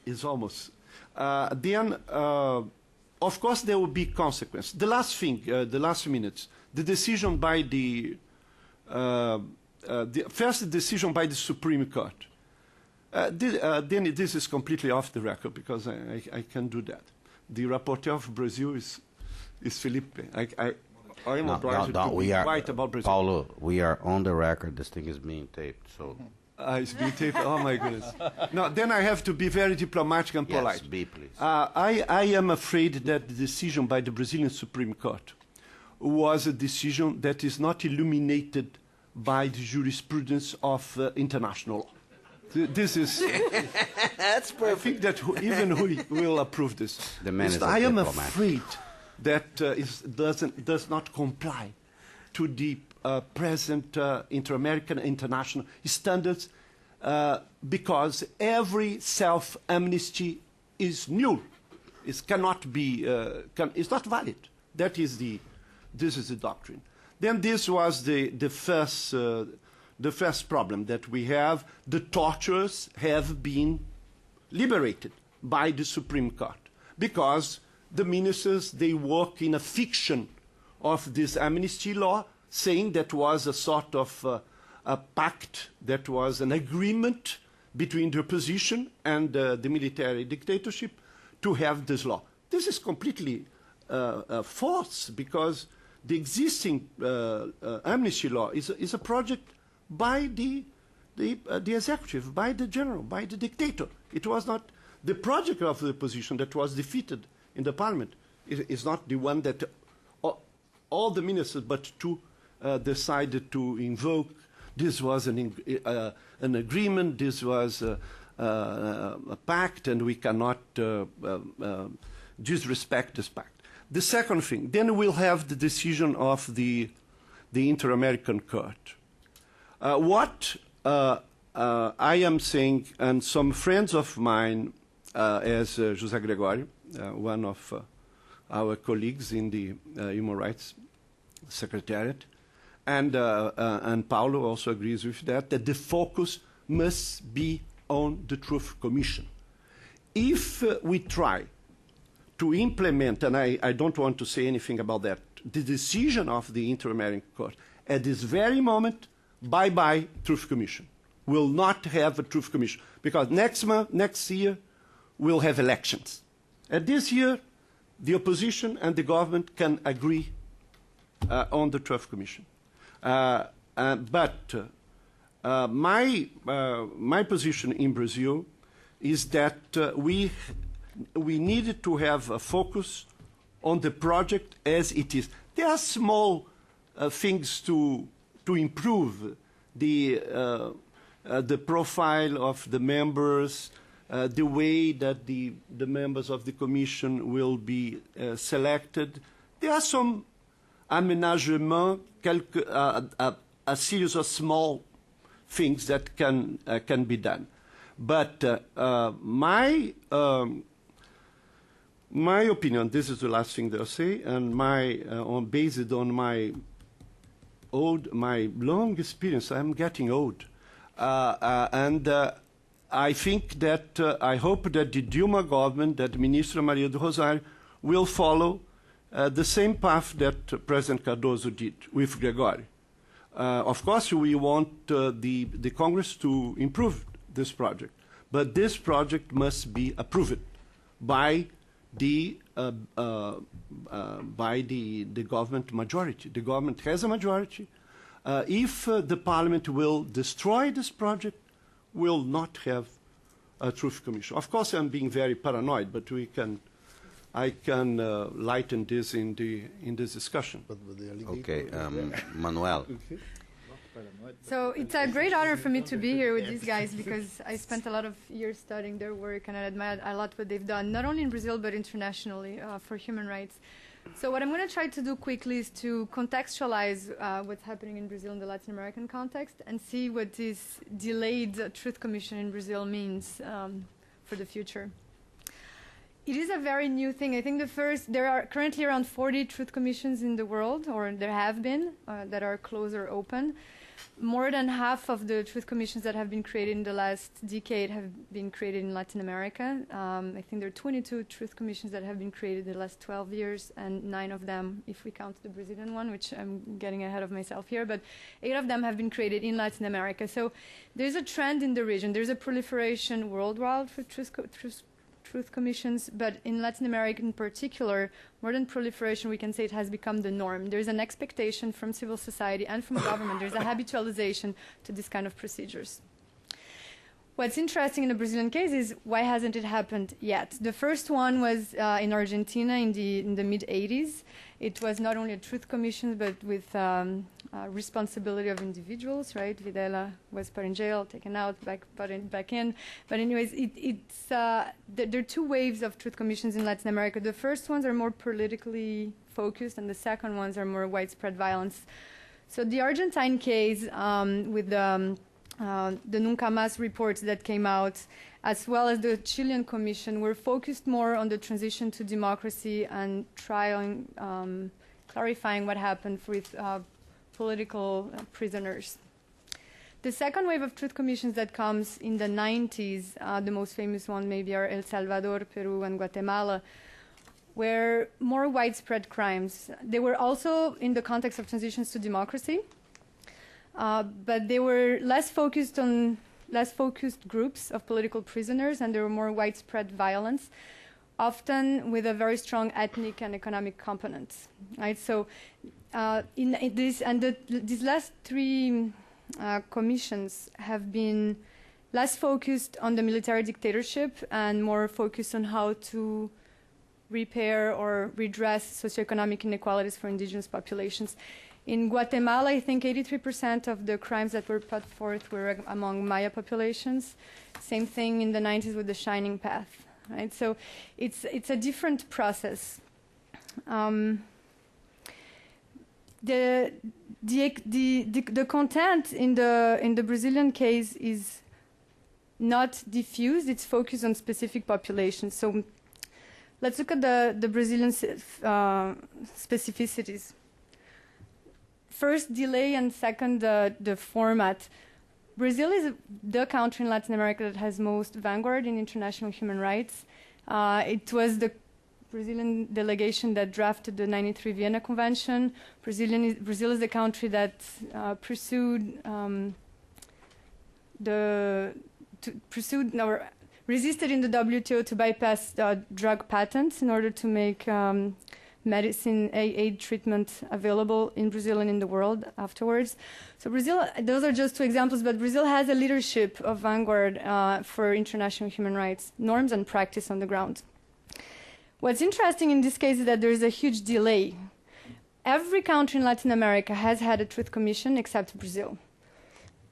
It's almost. Then, of course, there will be consequences. The last thing, the last minutes, the decision by first decision by the Supreme Court. Then this is completely off the record, because I can do that. The rapporteur of Brazil is Felipe. I am obliged to be quiet about Brazil. Paulo, we are on the record. This thing is being taped, so. It's being taped. Oh my goodness. No, then I have to be very diplomatic and polite. Yes, be please. I am afraid that the decision by the Brazilian Supreme Court was a decision that is not illuminated by the jurisprudence of international law. This is. That's perfect. I think that even who will approve this. The man is I am diplomat. afraid that does not comply to the present inter-American international standards, because every self-amnesty is null. It cannot be. It's not valid. This is the doctrine. Then this was the first problem that we have. The torturers have been liberated by the Supreme Court, because the ministers, they work in a fiction of this amnesty law, saying that was a sort of a pact, that was an agreement between the opposition and the military dictatorship to have this law. This is completely false, because the existing amnesty law is a project by the executive, by the general, by the dictator. It was not the project of the opposition that was defeated in the parliament. It is not the one that all the ministers but two decided to invoke. This was an agreement. This was a pact, and we cannot disrespect this pact. The second thing, then we'll have the decision of the Inter-American Court. What I am saying, and some friends of mine, as José Gregorio, one of our colleagues in the Human Rights Secretariat, and Paulo also agrees with that the focus must be on the Truth Commission. If we try to implement, and I don't want to say anything about that, the decision of the Inter-American Court at this very moment, bye-bye Truth Commission. We'll not have a Truth Commission, because next year, we'll have elections. And this year, the opposition and the government can agree on the Truth Commission. But my position in Brazil is that we needed to have a focus on the project as it is. There are small things to improve the profile of the members, the way that the members of the Commission will be selected. There are some aménagements, a series of small things that can be done. But my opinion, this is the last thing that I'll say, and based on my long experience, I'm getting old. And I think that, I hope that the Dilma government, that Ministra Maria do Rosário, will follow the same path that President Cardoso did with Gregório. Of course, we want the Congress to improve this project, but this project must be approved by the government majority. The government has a majority. If the Parliament will destroy this project, will not have a Truth Commission. Of course, I'm being very paranoid, but I can lighten this in this discussion. Okay, Manuel. So it's a great honor for me to be here with these guys because I spent a lot of years studying their work and I admire a lot what they've done, not only in Brazil but internationally for human rights. So what I'm going to try to do quickly is to contextualize what's happening in Brazil in the Latin American context and see what this delayed Truth Commission in Brazil means for the future. It is a very new thing. I think there are currently around 40 Truth Commissions in the world, or there have been, that are closed or open. More than half of the Truth Commissions that have been created in the last decade have been created in Latin America. I think there are 22 Truth Commissions that have been created in the last 12 years, and 9 of them, if we count the Brazilian one, which I'm getting ahead of myself here, but 8 of them have been created in Latin America. So there's a trend in the region. There's a proliferation worldwide for Truth Commissions, but in Latin America in particular, more than proliferation, we can say it has become the norm. There's an expectation from civil society and from government. There's a habitualization to this kind of procedures. What's interesting in the Brazilian case is why hasn't it happened yet? The first one was in Argentina in the mid-'80s. It was not only a Truth Commission, but with responsibility of individuals, right? Videla was put in jail, taken out, back in. But anyways, there are 2 waves of Truth Commissions in Latin America. The first ones are more politically focused, and the second ones are more widespread violence. So the Argentine case with the Nunca Más reports that came out, as well as the Chilean Commission, were focused more on the transition to democracy and clarifying what happened with political prisoners. The second wave of Truth Commissions that comes in the 90s, the most famous one maybe are El Salvador, Peru, and Guatemala, were more widespread crimes. They were also in the context of transitions to democracy, but they were less focused groups of political prisoners, and there were more widespread violence, often with a very strong ethnic and economic component. Right? So, these last 3 commissions have been less focused on the military dictatorship and more focused on how to repair or redress socioeconomic inequalities for indigenous populations. In Guatemala, I think 83% of the crimes that were put forth were among Maya populations. Same thing in the 90s with the Shining Path. Right? So it's a different process. The content in the Brazilian case is not diffused. It's focused on specific populations. So let's look at the Brazilian specificities. First, delay, and second, the format. Brazil is the country in Latin America that has most vanguard in international human rights. It was the Brazilian delegation that drafted the '93 Vienna Convention. Brazil is the country that resisted in the WTO to bypass drug patents in order to make medicine aid treatment available in Brazil and in the world afterwards. So Brazil, those are just 2 examples, but Brazil has a leadership of vanguard for international human rights norms and practice on the ground. What's interesting in this case is that there is a huge delay. Every country in Latin America has had a Truth Commission except Brazil.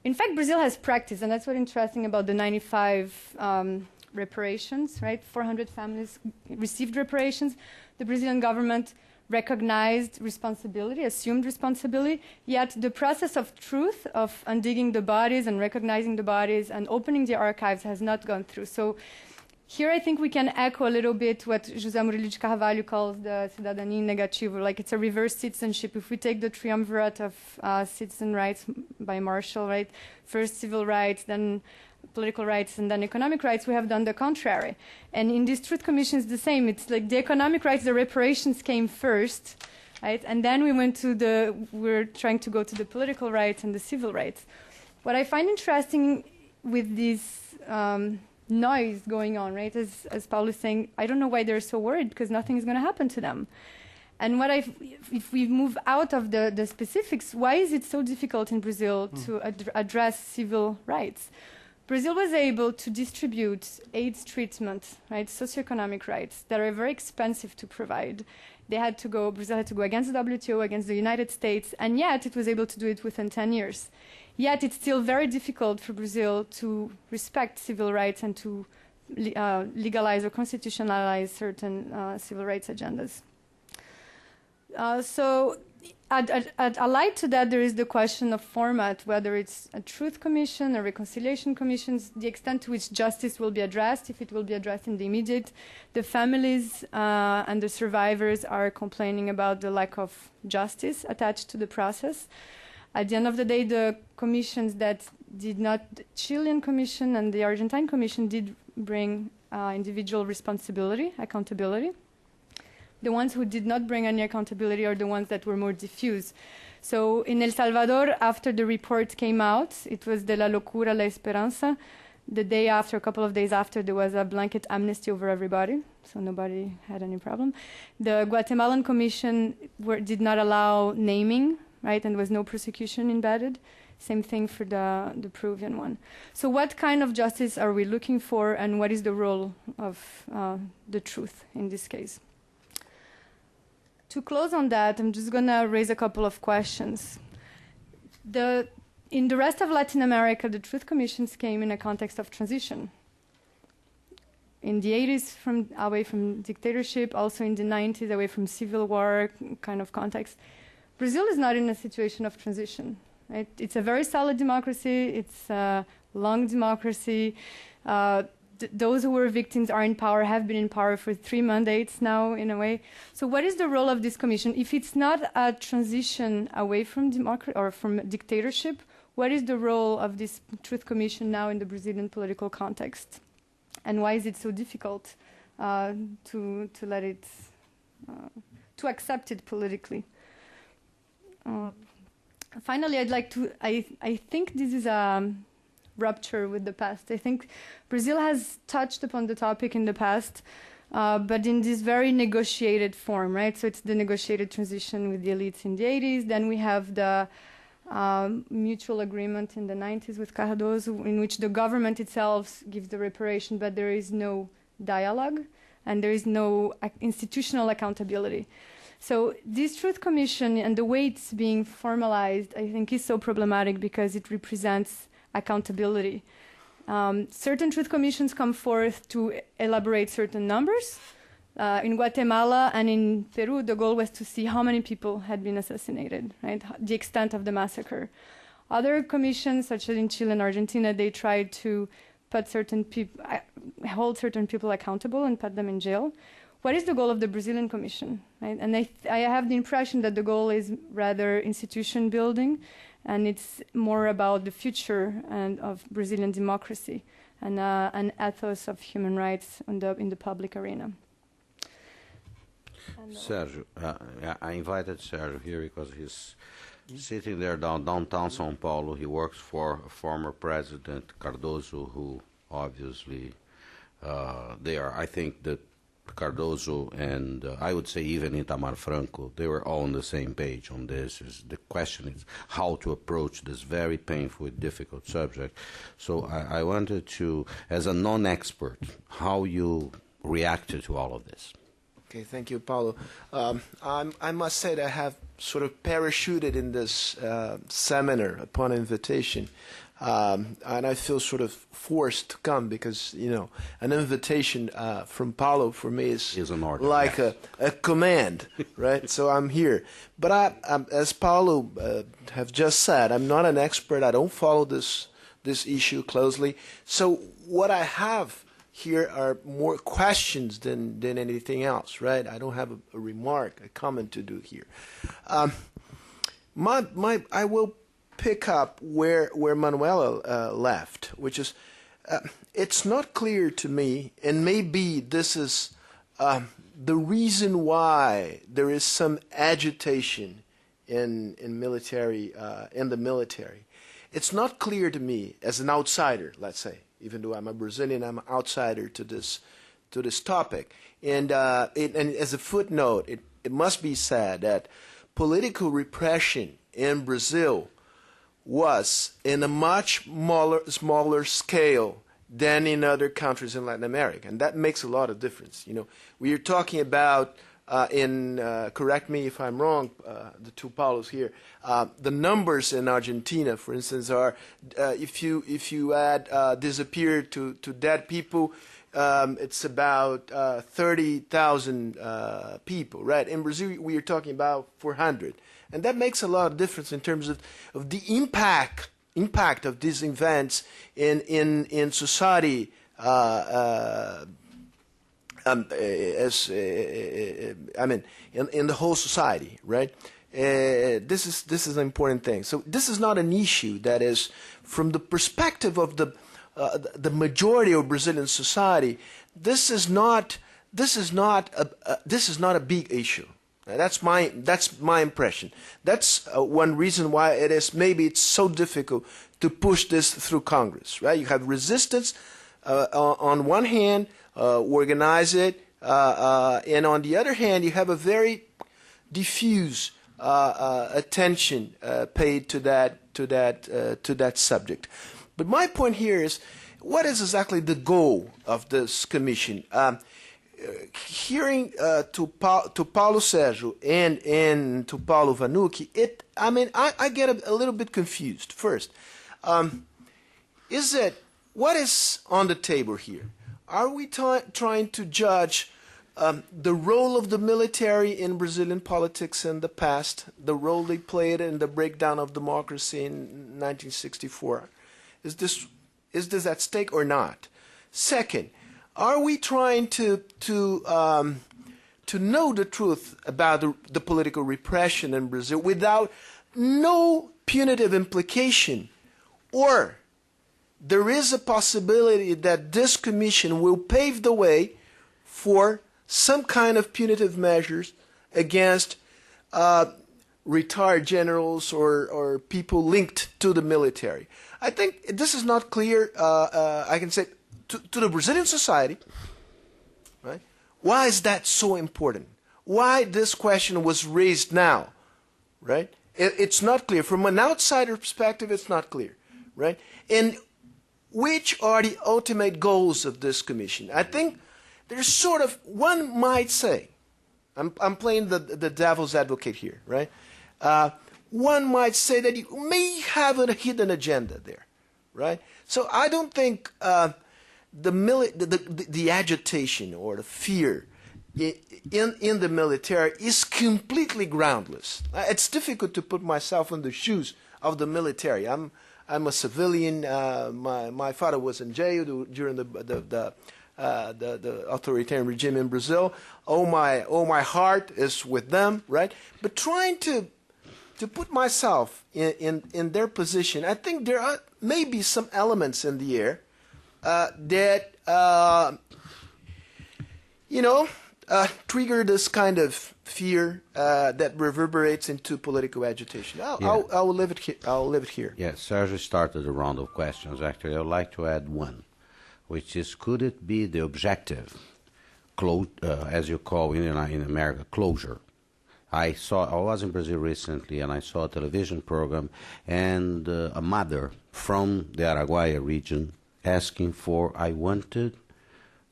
In fact, Brazil has practiced, and that's what's interesting about the 95 reparations, right? 400 families received reparations. The Brazilian government recognized responsibility, assumed responsibility, yet the process of truth, of undigging the bodies and recognizing the bodies and opening the archives has not gone through. So here I think we can echo a little bit what José Murilo de Carvalho calls the cidadania negativa, like it's a reverse citizenship. If we take the triumvirate of citizen rights by Marshall, right, first civil rights, then political rights, and then economic rights, we have done the contrary. And in this Truth Commission, it's the same. It's like the economic rights, the reparations came first, right? And then we're trying to go to the political rights and the civil rights. What I find interesting with this noise going on, right, as Paulo is saying, I don't know why they're so worried, because nothing is going to happen to them. And if we move out of the specifics, why is it so difficult in Brazil to address civil rights? Brazil was able to distribute AIDS treatment, right, socioeconomic rights that are very expensive to provide. Brazil had to go against the WTO, against the United States, and yet it was able to do it within 10 years. Yet it's still very difficult for Brazil to respect civil rights and to legalize or constitutionalize certain civil rights agendas. So allied to that, there is the question of format, whether it's a truth commission or reconciliation commissions, the extent to which justice will be addressed, if it will be addressed in the immediate. The families and the survivors are complaining about the lack of justice attached to the process. At the end of the day, the commissions that did not, the Chilean commission and the Argentine commission did bring individual responsibility, accountability. The ones who did not bring any accountability are the ones that were more diffuse. So in El Salvador, after the report came out, it was de la locura la esperanza. The day after, a couple of days after, there was a blanket amnesty over everybody, so nobody had any problem. The Guatemalan commission did not allow naming, right, and there was no prosecution embedded. Same thing for the Peruvian one. So what kind of justice are we looking for, and what is the role of the truth in this case? To close on that, I'm just going to raise a couple of questions. In the rest of Latin America, the Truth Commissions came in a context of transition. In the 80s, away from dictatorship, also in the 90s, away from civil war kind of context. Brazil is not in a situation of transition. Right? It's a very solid democracy. It's a long democracy. Those who were victims are in power, have been in power for 3 mandates now, in a way. So what is the role of this commission? If it's not a transition away from democracy or from dictatorship, what is the role of this Truth Commission now in the Brazilian political context? And why is it so difficult to let it, to accept it politically? Finally, I'd like to, I think this is a rupture with the past. I think Brazil has touched upon the topic in the past, but in this very negotiated form, right? So it's the negotiated transition with the elites in the 80s. Then we have the mutual agreement in the 90s with Cardoso, in which the government itself gives the reparation, but there is no dialogue and there is no institutional accountability. So this Truth Commission and the way it's being formalized, I think, is so problematic because it represents accountability. Certain truth commissions come forth to elaborate certain numbers. In Guatemala and in Peru, the goal was to see how many people had been assassinated, right? The extent of the massacre. Other commissions, such as in Chile and Argentina, they tried to put certain people, hold certain people accountable and put them in jail. What is the goal of the Brazilian Commission? Right? And I have the impression that the goal is rather institution building, and it's more about the future and of Brazilian democracy and an ethos of human rights in the public arena. Sérgio, I invited Sérgio here because he's sitting there downtown São Paulo. He works for former President Cardoso, who obviously I think that Cardoso and I would say even Itamar Franco, they were all on the same page on this. The question is how to approach this very painful, difficult subject. So I wanted to, as a non-expert, how you reacted to all of this. Okay, thank you, Paulo. I must say that I have sort of parachuted in this seminar upon invitation, and I feel sort of forced to come because, you know, an invitation from Paulo for me is an order, like yes. a command, right? So I'm here. But as Paulo have just said, I'm not an expert. I don't follow this issue closely. So what I have here are more questions than anything else, right? I don't have a remark, a comment to do here. I will pick up where Manuela left, which is it's not clear to me, and maybe this is the reason why there is some agitation in the military. It's not clear to me as an outsider, let's say. Even though I'm a Brazilian, I'm an outsider to this topic. And as a footnote, it must be said that political repression in Brazil was in a much smaller scale than in other countries in Latin America, and that makes a lot of difference. You know, we are talking about correct me if I'm wrong, the two Paulos here. The numbers in Argentina, for instance, are if you add disappeared to dead people, it's about 30,000 people, right? In Brazil, we are talking about 400, and that makes a lot of difference in terms of the impact of these events in society. In the whole society, right? This is an important thing. So this is not an issue that is, from the perspective of the majority of Brazilian society, this is not a big issue. That's my impression. That's one reason why it's so difficult to push this through Congress, right? You have resistance on one hand. Organize it, and on the other hand, you have a very diffuse attention paid to that subject. But my point here is, what is exactly the goal of this commission? Hearing to Paulo Sérgio and to Paulo Vanucchi, I get a little bit confused. First, what is on the table here? Are we trying to judge the role of the military in Brazilian politics in the past, the role they played in the breakdown of democracy in 1964? Is this at stake or not? Second, are we trying to know the truth about the political repression in Brazil without no punitive implication, or there is a possibility that this commission will pave the way for some kind of punitive measures against retired generals or people linked to the military? I think this is not clear, I can say, to the Brazilian society. Right? Why is that so important? Why this question was raised now? Right? It's not clear. From an outsider perspective, it's not clear. Right? And which are the ultimate goals of this commission? I think there's sort of, one might say, I'm playing the devil's advocate here, right? One might say that you may have a hidden agenda there, right? So I don't think the agitation or the fear in the military is completely groundless. It's difficult to put myself in the shoes of the military. I'm a civilian. My father was in jail during the authoritarian regime in Brazil. Oh my heart is with them, right? But trying to put myself in their position, I think there are maybe some elements in the air that trigger this kind of fear that reverberates into political agitation. I'll leave it here. Yes, Sérgio started a round of questions. Actually, I would like to add one, which is, could it be the objective, as you call in America, closure? I was in Brazil recently, and I saw a television program, and a mother from the Araguaia region asking for, I wanted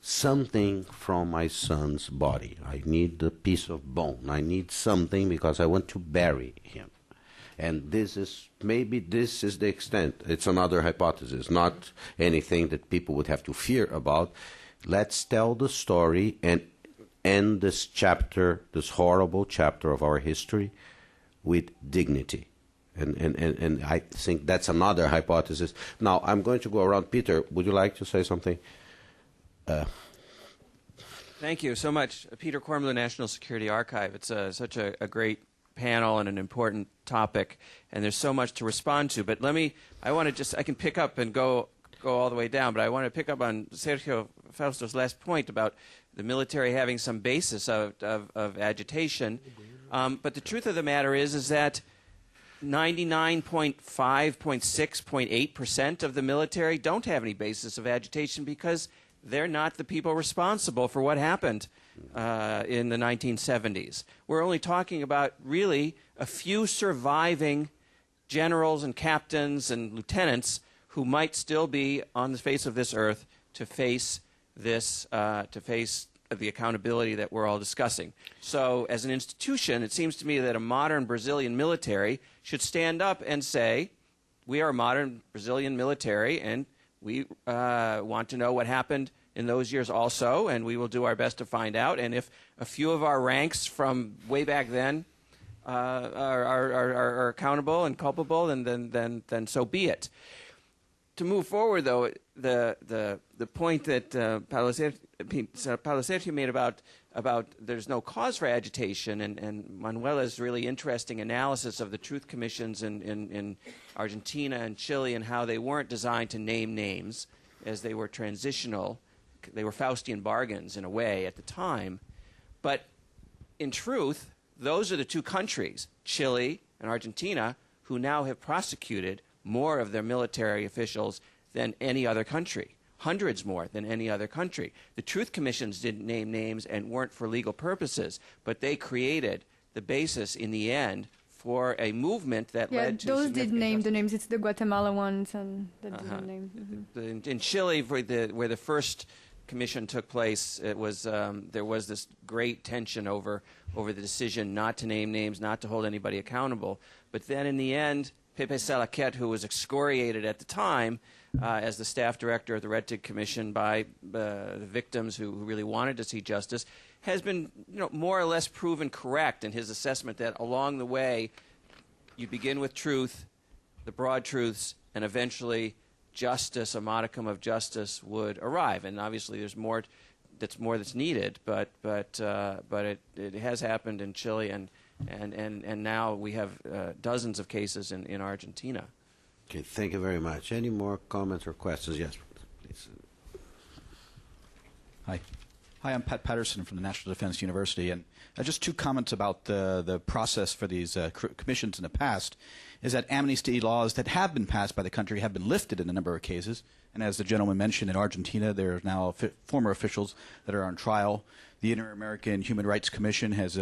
something from my son's body. I need a piece of bone. I need something because I want to bury him. And maybe this is the extent. It's another hypothesis, not anything that people would have to fear about. Let's tell the story and end this chapter, this horrible chapter of our history, with dignity. And I think that's another hypothesis. Now, I'm going to go around. Peter, would you like to say something? Thank you so much. Peter Kormler, National Security Archive. It's such a great panel and an important topic, and there's so much to respond to. But I can pick up and go all the way down, but I want to pick up on Sérgio Fausto's last point about the military having some basis of agitation. But the truth of the matter is that 99.5, 0.6, 0.8% of the military don't have any basis of agitation because they're not the people responsible for what happened in the 1970s. We're only talking about really a few surviving generals and captains and lieutenants who might still be on the face of this earth to face the accountability that we're all discussing. So as an institution, it seems to me that a modern Brazilian military should stand up and say, we are a modern Brazilian military, and we want to know what happened in those years also, and we will do our best to find out. And if a few of our ranks from way back then are accountable and culpable, then so be it. To move forward, though, the point that Paulo Sérgio made about there's no cause for agitation, and Manuela's really interesting analysis of the truth commissions in Argentina and Chile and how they weren't designed to name names as they were transitional. They were Faustian bargains in a way at the time. But in truth, those are the two countries, Chile and Argentina, who now have prosecuted more of their military officials than any other country, hundreds more than any other country. The truth commissions didn't name names and weren't for legal purposes, but they created the basis in the end for a movement that led to... those did name the names. It's the Guatemala ones and that didn't name. In Chile, where the first commission took place, it was there was this great tension over the decision not to name names, not to hold anybody accountable. But then in the end, Pepe Salaquet, who was excoriated at the time as the staff director of the Red Tig Commission by the victims who really wanted to see justice, has been more or less proven correct in his assessment that along the way you begin with truth, the broad truths, and eventually justice, a modicum of justice would arrive. And obviously there's more that's needed, but it has happened in Chile, and now we have dozens of cases in Argentina. Okay, thank you very much. Any more comments or questions? Yes, please. Hi, I'm Pat Patterson from the National Defense University, and just two comments about the process for these commissions in the past is that amnesty laws that have been passed by the country have been lifted in a number of cases, and as the gentleman mentioned, in Argentina there are now former officials that are on trial. The Inter-American Human Rights Commission has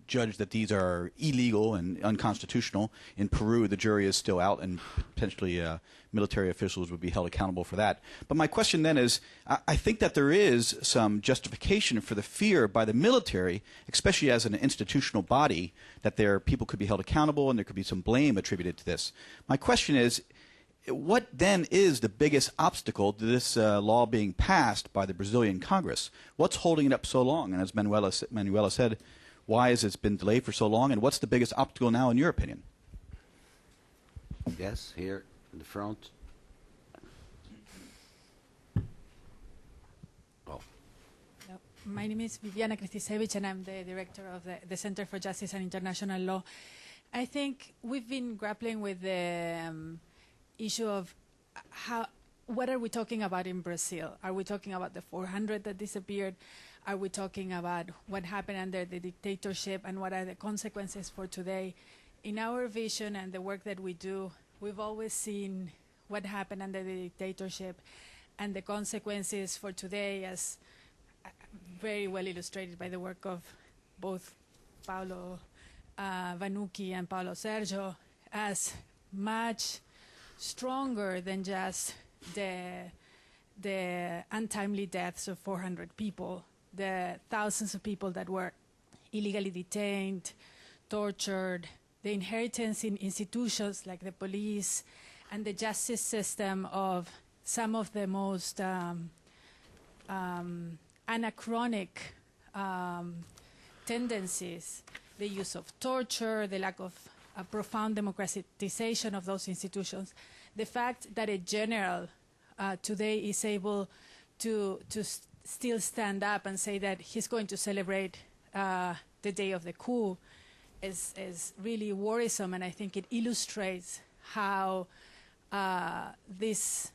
judged that these are illegal and unconstitutional. In Peru, the jury is still out, and potentially military officials would be held accountable for that. But my question then is, I think that there is some justification for the fear by the military, especially as an institutional body, that people could be held accountable and there could be some blame attributed to this. My question is, what then is the biggest obstacle to this law being passed by the Brazilian Congress? What's holding it up so long? And as Manuela said, why has it been delayed for so long, and what's the biggest obstacle now in your opinion? Yes, here in the front. Oh. My name is Viviana Kristisevich, and I'm the director of the Center for Justice and International Law. I think we've been grappling with the issue of what are we talking about in Brazil? Are we talking about the 400 that disappeared? Are we talking about what happened under the dictatorship and what are the consequences for today? In our vision and the work that we do, we've always seen what happened under the dictatorship and the consequences for today as very well illustrated by the work of both Paulo Vanucchi and Paulo Sérgio as much stronger than just the untimely deaths of 400 people, the thousands of people that were illegally detained, tortured, the inheritance in institutions like the police and the justice system of some of the most anachronic tendencies, the use of torture, the lack of a profound democratization of those institutions, the fact that a general today is able to still stand up and say that he's going to celebrate the day of the coup is really worrisome, and I think it illustrates how this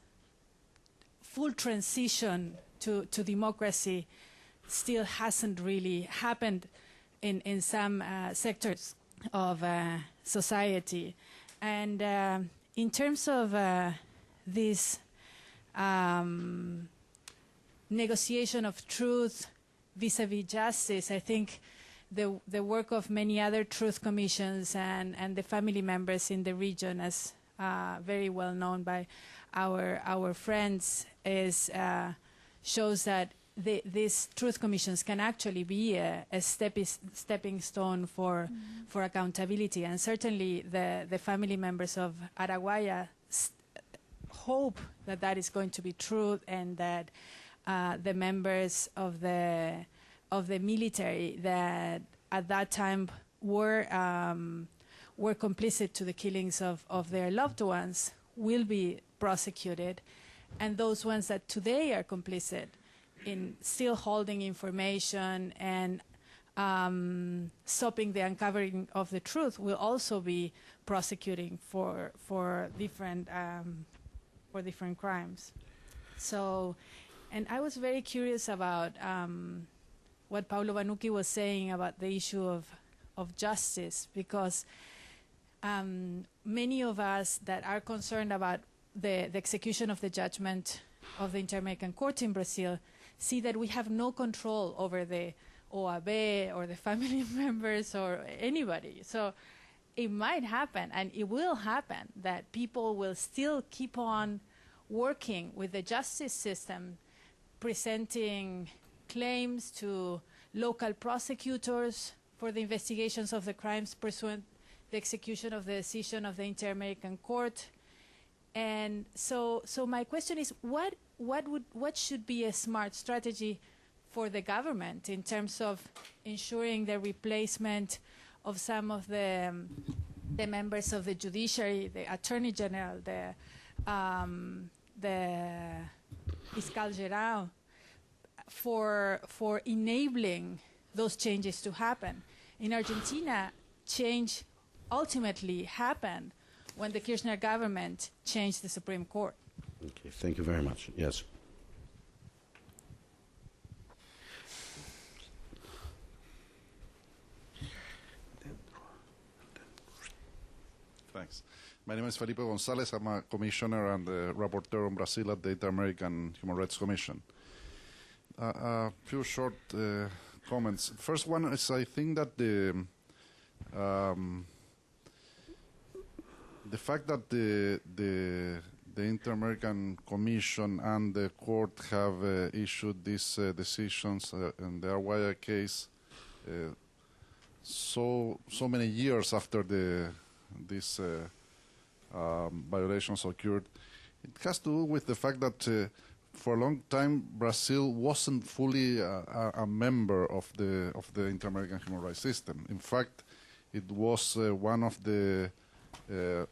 full transition to democracy still hasn't really happened in some sectors of society. And in terms of this negotiation of truth vis-a-vis justice, I think the work of many other truth commissions and the family members in the region, as very well known by our friends, shows that these truth commissions can actually be a stepping stone for accountability. And certainly the family members of Araguaia hope that that is going to be true, and that the members of the military that at that time were complicit to the killings of their loved ones will be prosecuted, and those ones that today are complicit in still holding information and stopping the uncovering of the truth will also be prosecuting for different crimes. So, and I was very curious about what Paulo Vanucchi was saying about the issue of justice, because many of us that are concerned about the execution of the judgment of the Inter-American Court in Brazil see that we have no control over the OAB or the family members or anybody. So it might happen, and it will happen, that people will still keep on working with the justice system, presenting claims to local prosecutors for the investigations of the crimes pursuant the execution of the decision of the Inter-American Court. And so my question is, what should be a smart strategy for the government in terms of ensuring the replacement of some of the members of the judiciary, the Attorney General, the Fiscal Geral, for enabling those changes to happen? In Argentina, change ultimately happened when the Kirchner government changed the Supreme Court. Okay, thank you very much. Yes. Thanks. My name is Felipe Gonzalez. I'm a commissioner and the rapporteur on Brazil at the Inter-American Human Rights Commission. A few short comments. First one is, I think that the fact that the Inter-American Commission and the court have issued these decisions in the Araguaia case so many years after these violations occurred, it has to do with the fact that for a long time Brazil wasn't fully a member of the Inter-American human rights system. In fact, it was one of the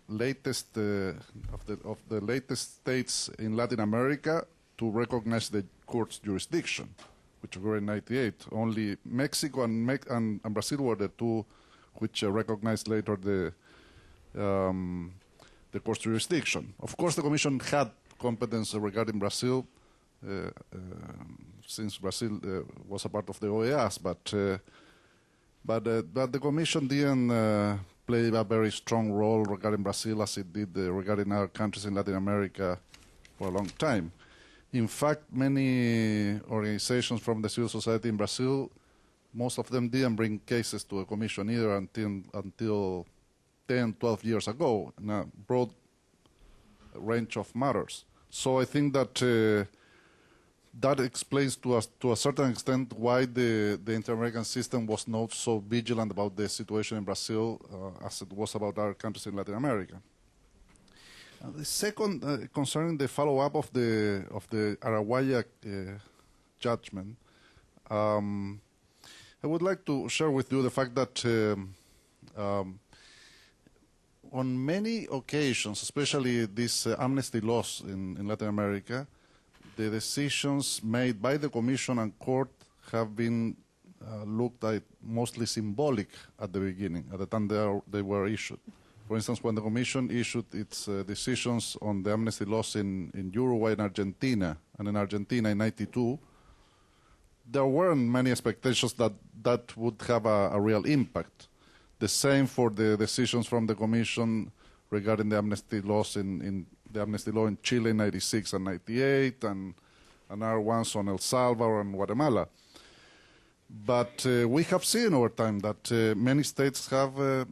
latest of the latest states in Latin America to recognize the court's jurisdiction, which were in '98. Only Mexico and Brazil were the two which recognized later the court's jurisdiction. Of course, the Commission had competence regarding Brazil since Brazil was a part of the OEAs, but the Commission didn't play a very strong role regarding Brazil as it did regarding other countries in Latin America for a long time. In fact, many organizations from the civil society in Brazil, most of them didn't bring cases to the Commission either until 10, 12 years ago, in a broad range of matters. So I think that that explains to a certain extent why the inter-American system was not so vigilant about the situation in Brazil as it was about other countries in Latin America. The second, concerning the follow-up of the Araguaia judgment, I would like to share with you the fact that on many occasions, especially these amnesty laws in Latin America, the decisions made by the Commission and Court have been looked at mostly symbolic at the beginning, at the time they were issued. For instance, when the Commission issued its decisions on the amnesty laws in Uruguay and Argentina, and in Argentina in '92, there weren't many expectations that that would have a real impact. The same for the decisions from the Commission regarding the amnesty laws in the amnesty law in Chile in '96 and '98, and other ones on El Salvador and Guatemala. But we have seen over time that many states have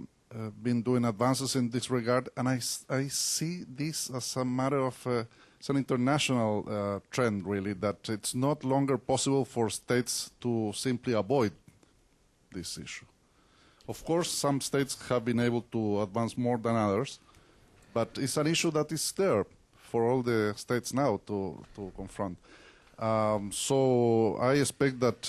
been doing advances in this regard, and I see this as a matter of it's an international trend, really, that it's not longer possible for states to simply avoid this issue. Of course, some states have been able to advance more than others, but it's an issue that is there for all the states now to confront. So I expect that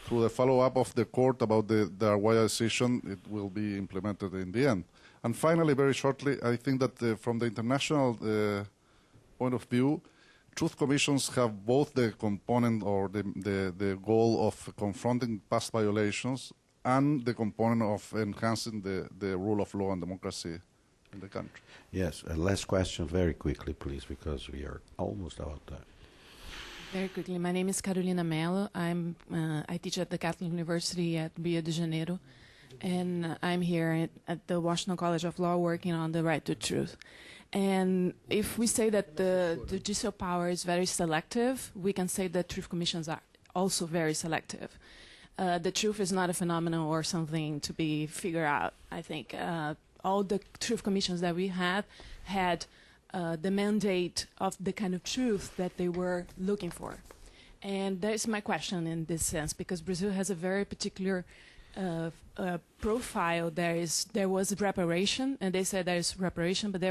through the follow-up of the court about the Araguaia decision, it will be implemented in the end. And finally, very shortly, I think that from the international point of view, truth commissions have both the component or the goal of confronting past violations and the component of enhancing the rule of law and democracy in the country. Yes, last question very quickly, please, because we are almost out of time. Very quickly, my name is Carolina Mello. I teach at the Catholic University at Rio de Janeiro, and I'm here at the Washington College of Law working on the right to truth. And if we say that the judicial power is very selective, we can say that truth commissions are also very selective. The truth is not a phenomenon or something to be figured out. I think all the truth commissions that we had the mandate of the kind of truth that they were looking for. And that is my question in this sense, because Brazil has a very particular profile. There was reparation, and they said there is reparation, but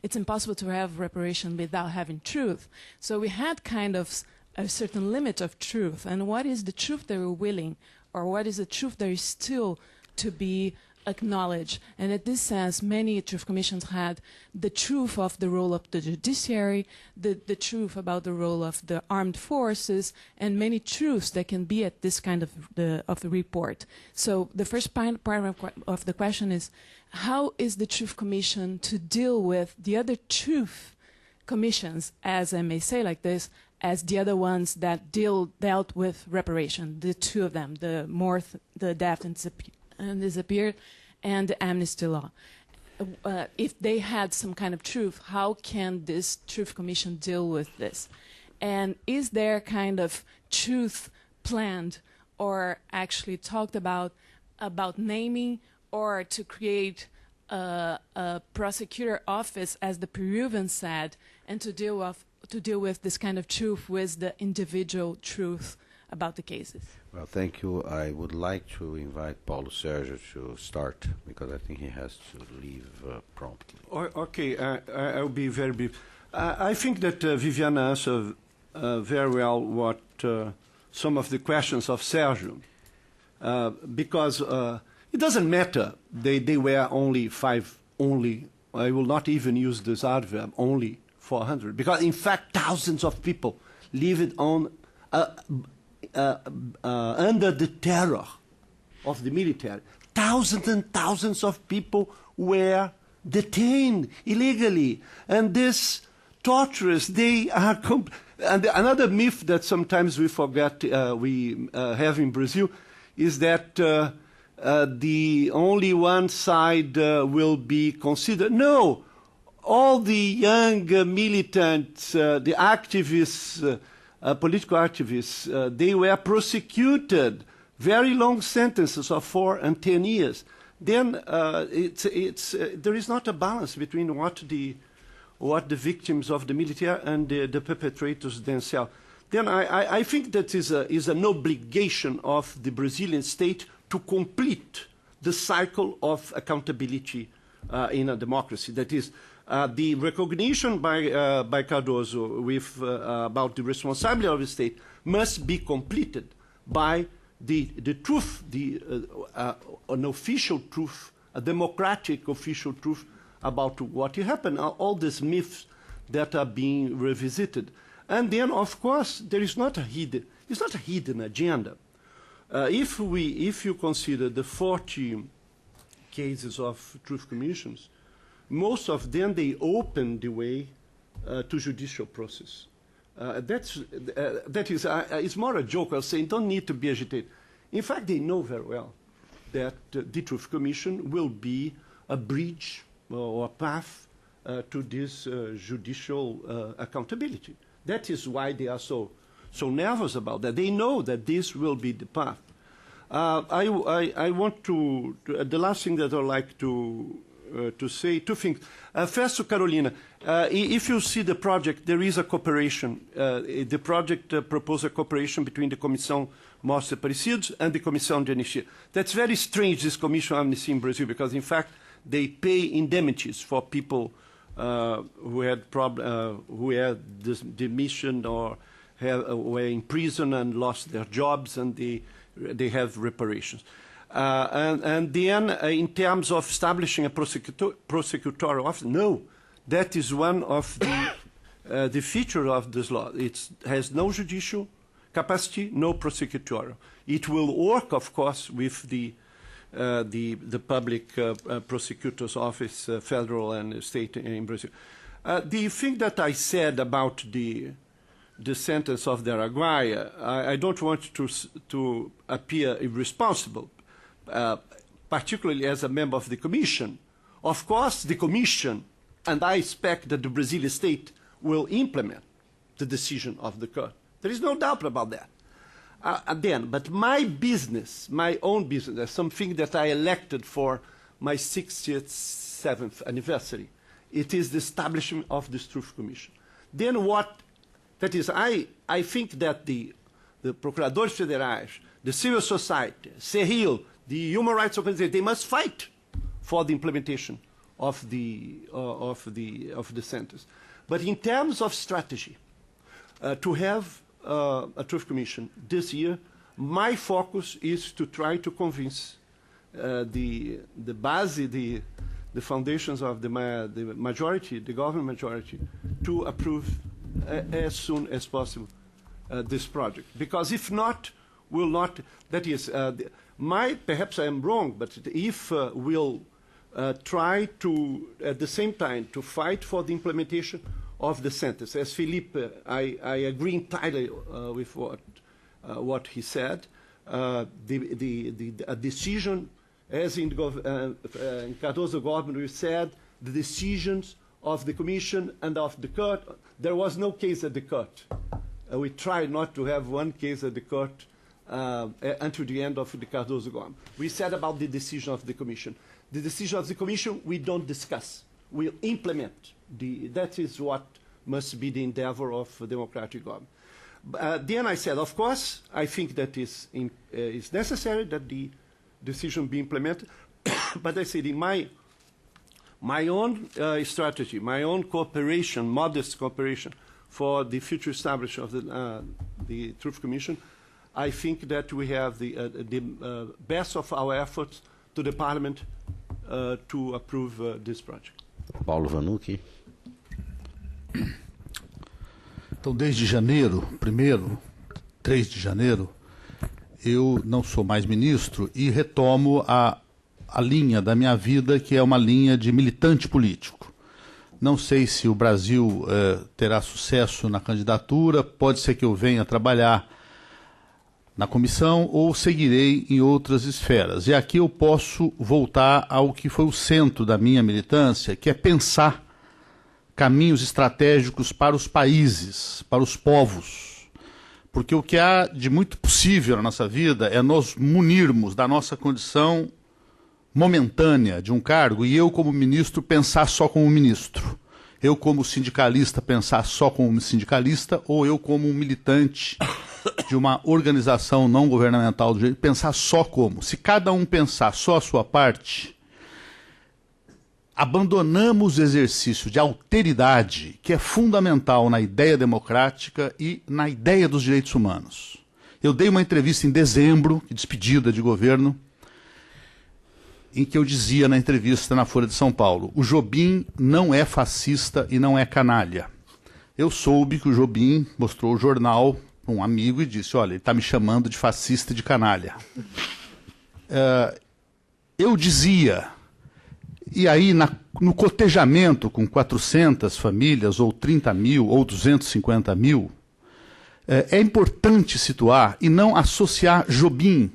it's impossible to have reparation without having truth. So we had kind of a certain limit of truth. And what is the truth that we're willing, or what is the truth that is still to be acknowledged? And in this sense, many truth commissions had the truth of the role of the judiciary, the truth about the role of the armed forces, and many truths that can be at this kind of the report. So the first part of the question is, how is the truth commission to deal with the other truth commissions, as I may say like this, as the other ones that dealt with reparation, the two of them, the death and disappeared, and the amnesty law. If they had some kind of truth, how can this truth commission deal with this? And is there kind of truth planned or actually talked about naming, or to create a prosecutor office, as the Peruvians said, and to deal with this kind of truth with the individual truth about the cases? Well, thank you. I would like to invite Paulo Sérgio to start, because I think he has to leave promptly. Okay, I'll be very brief. I think that Viviana answered very well what some of the questions of Sérgio, because it doesn't matter. They were only five, I will not even use this adverb, only 400, because in fact thousands of people lived on under the terror of the military. Thousands and thousands of people were detained illegally, and this torturers, they are and another myth that sometimes we forget we have in Brazil is that the only one side will be considered. No, all the young militants, the activists, political activists, they were prosecuted, very long sentences of 4 and 10 years. Then there is not a balance between what the victims of the military and the perpetrators themselves. then I think that is an obligation of the Brazilian state to complete the cycle of accountability in a democracy. That is, the recognition by Cardoso with, about the responsibility of the state must be completed by the truth, an official truth, a democratic official truth about what happened, all these myths that are being revisited. And then, of course, there is not a hidden agenda. If you consider the 40 cases of truth commissions, most of them, they open the way to judicial process. That is, it's more a joke. I'll say, don't need to be agitated. In fact, they know very well that the Truth Commission will be a bridge or a path to this judicial accountability. That is why they are so nervous about that. They know that this will be the path. I want to the last thing that I'd like to say, two things. First to Carolina, if you see the project, there is a cooperation. The project proposed a cooperation between the Comissão Mortos Desaparecidos and the Comissão de Anistia. That's very strange, this Commission of Amnesty in Brazil, because in fact they pay indemnities for people who had demission or were in prison and lost their jobs, and they have reparations. And then in terms of establishing a prosecutorial office, no, that is one of the features of this law. It has no judicial capacity, no prosecutorial. It will work, of course, with the public prosecutor's office, federal and state in Brazil. The thing that I said about the sentence of the Araguaia, I don't want to appear irresponsible, particularly as a member of the Commission. Of course, the Commission, and I expect that the Brazilian state will implement the decision of the court. There is no doubt about that. But my business, my own business, something that I elected for my 67th anniversary, it is the establishment of this Truth Commission. Then what? That is, I think that the Procuradores Federais, the civil society, CERIL, the human rights organizations, they must fight for the implementation of the sentence. But in terms of strategy, to have a Truth Commission this year, my focus is to try to convince the foundations of the majority, the government majority, to approve as soon as possible this project. Because if not, will not. That is, perhaps I am wrong, but if we'll try to, at the same time, to fight for the implementation of the sentence. As Felipe, I agree entirely with what he said. A decision, as in Cardoso government, we said the decisions of the Commission and of the court. There was no case at the court. We tried not to have one case at the court until the end of the Cardoso government. We said about the decision of the Commission. The decision of the Commission we don't discuss. We implement. That is what must be the endeavor of a democratic government. Then I said, of course, I think that is necessary that the decision be implemented. But I said in my own strategy, my own cooperation, modest cooperation for the future establishment of the Truth Commission, I think that we have the best of our efforts to the Parliament to approve this project. Paulo Vanucchi. Então, desde janeiro, 3 de janeiro, eu não sou mais ministro e retomo a linha da minha vida, que é uma linha de militante político. Não sei se o Brasil terá sucesso na candidatura, pode ser que eu venha trabalhar na comissão ou seguirei em outras esferas. E aqui eu posso voltar ao que foi o centro da minha militância, que é pensar caminhos estratégicos para os países, para os povos. Porque o que há de muito possível na nossa vida é nós munirmos da nossa condição momentânea de um cargo e eu, como ministro, pensar só como ministro. Eu, como sindicalista, pensar só como sindicalista, ou eu, como um militante de uma organização não governamental do direito, pensar só como? Se cada um pensar só a sua parte, abandonamos o exercício de alteridade, que é fundamental na ideia democrática e na ideia dos direitos humanos. Eu dei uma entrevista em dezembro, despedida de governo, em que eu dizia na entrevista na Folha de São Paulo: o Jobim não é fascista e não é canalha. Eu soube que o Jobim mostrou o jornal para um amigo e disse: olha, ele está me chamando de fascista e de canalha. Eu dizia, e aí no cotejamento com 400 famílias, ou 30 mil, ou 250 mil, é importante situar e não associar Jobim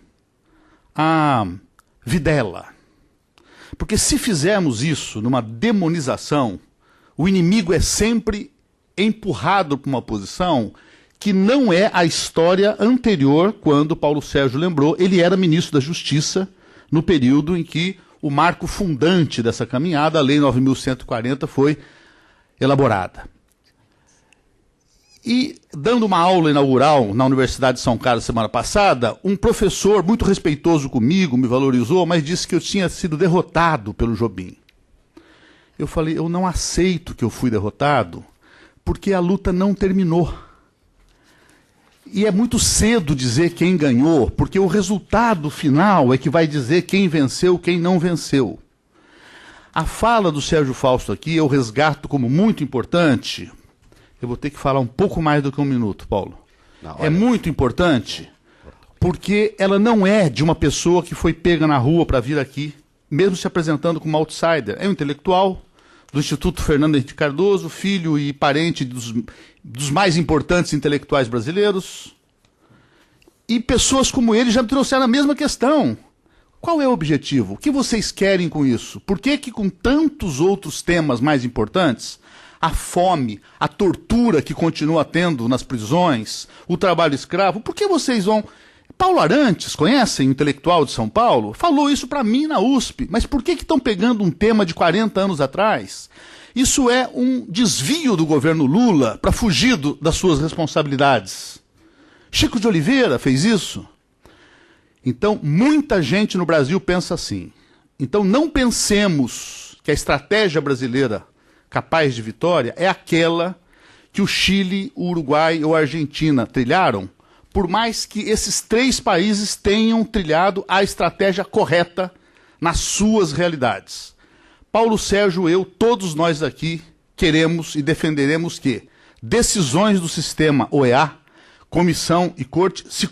a Videla. Porque se fizermos isso numa demonização, o inimigo é sempre empurrado para uma posição que não é a história anterior, quando Paulo Sérgio lembrou, ele era ministro da Justiça no período em que o marco fundante dessa caminhada, a Lei 9.140, foi elaborada. E, dando uma aula inaugural na Universidade de São Carlos semana passada, um professor muito respeitoso comigo me valorizou, mas disse que eu tinha sido derrotado pelo Jobim. Eu falei: eu não aceito que eu fui derrotado, porque a luta não terminou. E é muito cedo dizer quem ganhou, porque o resultado final é que vai dizer quem venceu, quem não venceu. A fala do Sérgio Fausto aqui eu resgato como muito importante. Eu vou ter que falar um pouco mais do que um minuto, Paulo. Não, é muito importante, porque ela não é de uma pessoa que foi pega na rua para vir aqui, mesmo se apresentando como outsider. É um intelectual do Instituto Fernando Henrique Cardoso, filho e parente dos mais importantes intelectuais brasileiros. E pessoas como ele já me trouxeram a mesma questão. Qual é o objetivo? O que vocês querem com isso? Por que que com tantos outros temas mais importantes, a fome, a tortura que continua tendo nas prisões, o trabalho escravo, por que vocês vão... Paulo Arantes, conhecem, intelectual de São Paulo? Falou isso para mim na USP. Mas por que estão pegando um tema de 40 anos atrás? Isso é um desvio do governo Lula para fugir das suas responsabilidades. Chico de Oliveira fez isso. Então, muita gente no Brasil pensa assim. Então, não pensemos que a estratégia brasileira capaz de vitória é aquela que o Chile, o Uruguai ou a Argentina trilharam, por mais que esses três países tenham trilhado a estratégia correta nas suas realidades. Paulo Sérgio, eu, todos nós aqui queremos e defenderemos que decisões do sistema OEA, comissão e corte se